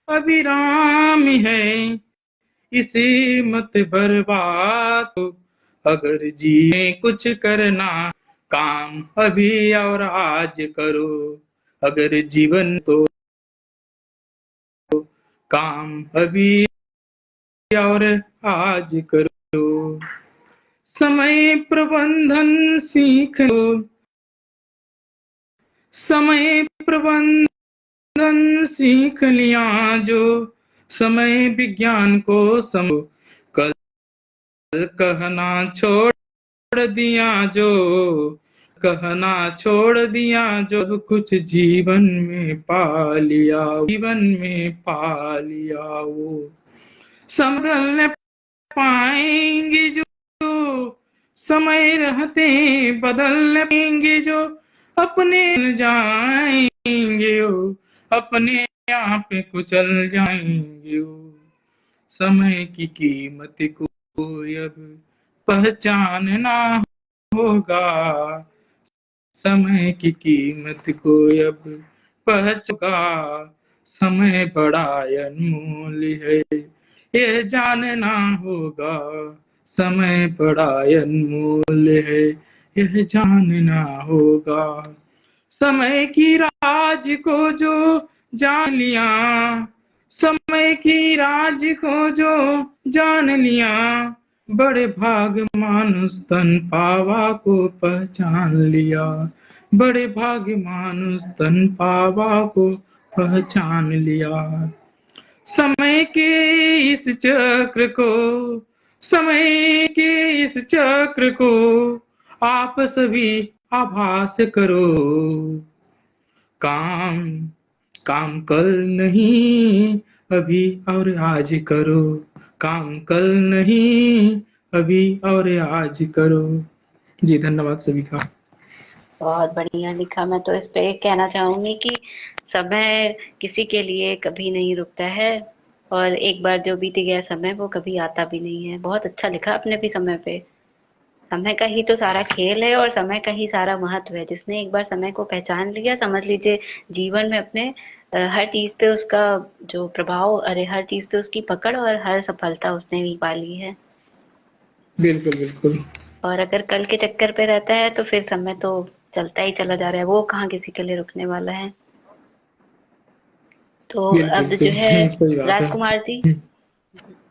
अविराम है, इसे मत बर्बाद हो, अगर जिए कुछ करना, काम अभी और आज करो, अगर जीवन तो काम अभी और आज करो। समय प्रबंधन सीख लो, समय प्रबंधन सीख लिया जो, समय विज्ञान को समझो, कल कहना छोड़ दिया जो, कहना छोड़ दिया जो, कुछ जीवन में पा लिया, जीवन में पा लिया वो संभल पाएंगे जो, समय रहते बदल पाएंगे जो, अपने जाएंगे वो, अपने आप कुचल जाएंगे वो। समय की कीमत को अब पहचानना होगा, समय की कीमत को अब पहचुका, समय बड़ा अनमोल है, ये जानना होगा, समय बड़ा अनमोल है, यह जानना होगा। समय की राज को जो जान लिया, समय की राज को जो जान लिया, बड़े भाग मानुष तन पावा को पहचान लिया, बड़े भाग मानुष तन पावा को पहचान लिया। समय के इस चक्र को, समय के इस चक्र को आप सभी आभास करो, काम काम कल नहीं अभी और आज करो, काम कल नहीं अभी और आज करो। जी धन्यवाद सभी का। बहुत बढ़िया लिखा। मैं तो इस पे कहना चाहूंगी कि समय किसी के लिए कभी नहीं रुकता है, और एक बार जो बीत गया समय वो कभी आता भी नहीं है। बहुत अच्छा लिखा आपने भी समय पे। समय का ही तो सारा खेल है और समय का ही सारा महत्व है। जिसने एक बार समय को पहचान लिया, समझ लीजिए जीवन में अपने हर चीज पे उसका जो प्रभाव, अरे हर चीज पे उसकी पकड़ और हर सफलता उसने भी पा ली है। बिल्कुल बिल्कुल। और अगर कल के चक्कर पे रहता है तो फिर समय तो चलता ही चला जा रहा है, वो कहाँ किसी के लिए रुकने वाला है। तो बिल्कुल अब जो है बिल्कुल सही बात है। राजकुमार जी,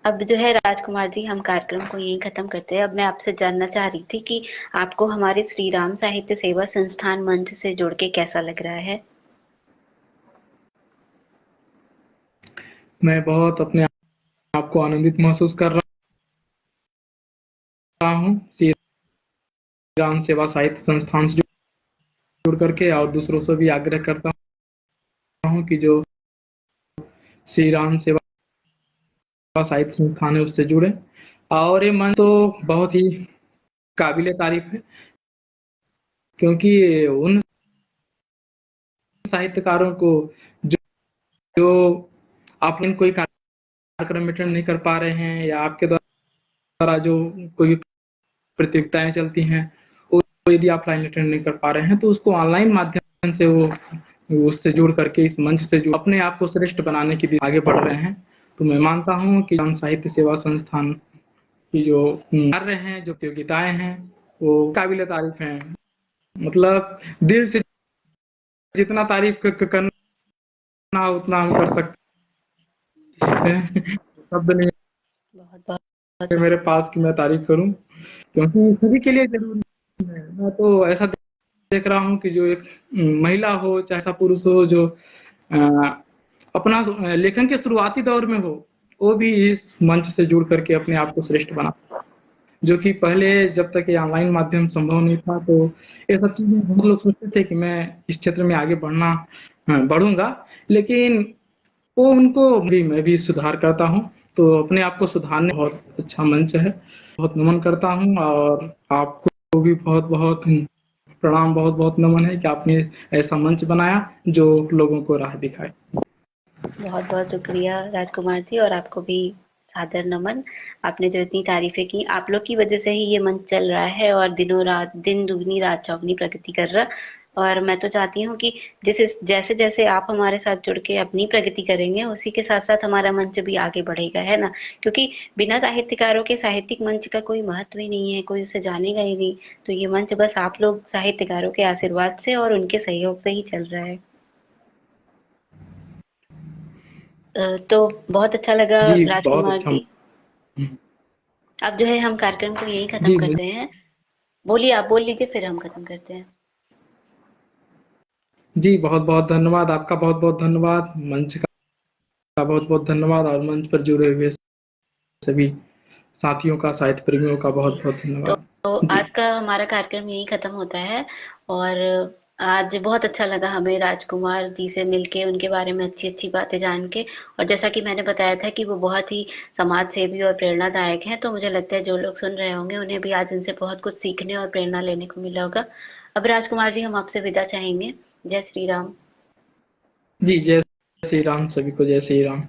अब जो है राजकुमार जी, हम कार्यक्रम को यहीं खत्म करते हैं। अब मैं आपसे जानना चाह रही थी कि आपको हमारे श्री राम साहित्य सेवा संस्थान मंच से जुड़ के कैसा लग रहा है? मैं बहुत अपने आप को आनंदित महसूस कर रहा हूँ श्री राम सेवा साहित्य संस्थान से जुड़ करके, और दूसरों से भी आग्रह करता हूँ कि जो श्री राम सेवा साहित्य संस्थान है उससे जुड़े। और ये मंच तो बहुत ही काबिले तारीफ है, क्योंकि उन साहित्यकारों को जो, जो आप कोई कार्यक्रम अटेंड नहीं कर पा रहे हैं, या आपके द्वारा जो कोई प्रतियोगिताएं चलती हैं, वो यदि आप ऑफलाइन अटेंड नहीं कर पा रहे हैं, तो उसको ऑनलाइन माध्यम से वो उससे जुड़ करके, इस मंच से जुड़ अपने आप को श्रेष्ठ बनाने की दिशा आगे बढ़ रहे हैं। तो मैं मानता हूँ कि राम साहित्य सेवा संस्थान की जो कार्य हैं, जो प्रतियोगिताएं हैं, वो काबिले तारीफ हैं। मतलब दिल से जितना तारीफ करना उतना हम कर सकते हैं। शब्द नहीं बहुत बहुत है मेरे पास कि मैं तारीफ करूं, क्योंकि सभी के लिए जरूरी है। मैं तो ऐसा देख रहा हूँ कि जो एक महिला हो चाहे ऐसा पुरुष हो, जो अ, अपना लेखन के शुरुआती दौर में हो, वो भी इस मंच से जुड़ करके अपने आप को श्रेष्ठ बना सकता है। जो कि पहले जब तक ये ऑनलाइन माध्यम संभव नहीं था, तो ये सब चीजें बहुत लोग सोचते थे कि मैं इस क्षेत्र में आगे बढ़ूंगा, लेकिन वो उनको भी मैं भी सुधार करता हूँ। तो अपने आप को सुधारने बहुत अच्छा मंच है। बहुत नमन करता हूँ, और आपको भी बहुत बहुत प्रणाम, बहुत बहुत नमन है कि आपने ऐसा मंच बनाया जो लोगों को राह दिखाए। बहुत बहुत शुक्रिया राजकुमार जी, और आपको भी सादर नमन। आपने जो इतनी तारीफें की, आप लोग की वजह से ही ये मंच चल रहा है और दिनों रात, दिन दुगनी रात चौगनी प्रगति कर रहा। और मैं तो चाहती हूँ कि जैसे जैसे जैसे आप हमारे साथ जुड़ के अपनी प्रगति करेंगे, उसी के साथ साथ हमारा मंच भी आगे बढ़ेगा, है ना? क्योंकि बिना साहित्यकारों के साहित्यिक मंच का कोई महत्व ही नहीं है, कोई उसे जानेगा ही नहीं। तो ये मंच बस आप लोग साहित्यकारों के आशीर्वाद से और उनके सहयोग से ही चल रहा है। तो बहुत अच्छा लगा जी बहुत राजकुमार अच्छा। जी। अब जो है हम कार्यक्रम को यहीं खत्म जी करते हैं। बोलिए, आप बोल लीजिए, फिर हम खत्म करते हैं। जी बहुत बहुत धन्यवाद आपका, बहुत बहुत धन्यवाद मंच का, बहुत बहुत धन्यवाद, और मंच पर जुड़े हुए सभी साथियों का, साहित्य प्रेमियों का जी, बहुत बहुत तो धन्यवाद। जी आज का हमारा कार्यक्रम यहीं खत्म होता है। और आज बहुत अच्छा लगा हमें राजकुमार जी से मिलके, उनके बारे में अच्छी अच्छी बातें जान के। और जैसा कि मैंने बताया था कि वो बहुत ही समाज सेवी और प्रेरणादायक हैं, तो मुझे लगता है जो लोग सुन रहे होंगे उन्हें भी आज इनसे बहुत कुछ सीखने और प्रेरणा लेने को मिला होगा। अब राजकुमार जी, हम आपसे विदा चाहेंगे। जय श्री राम। जी, जय श्री राम, सभी को जय श्री राम।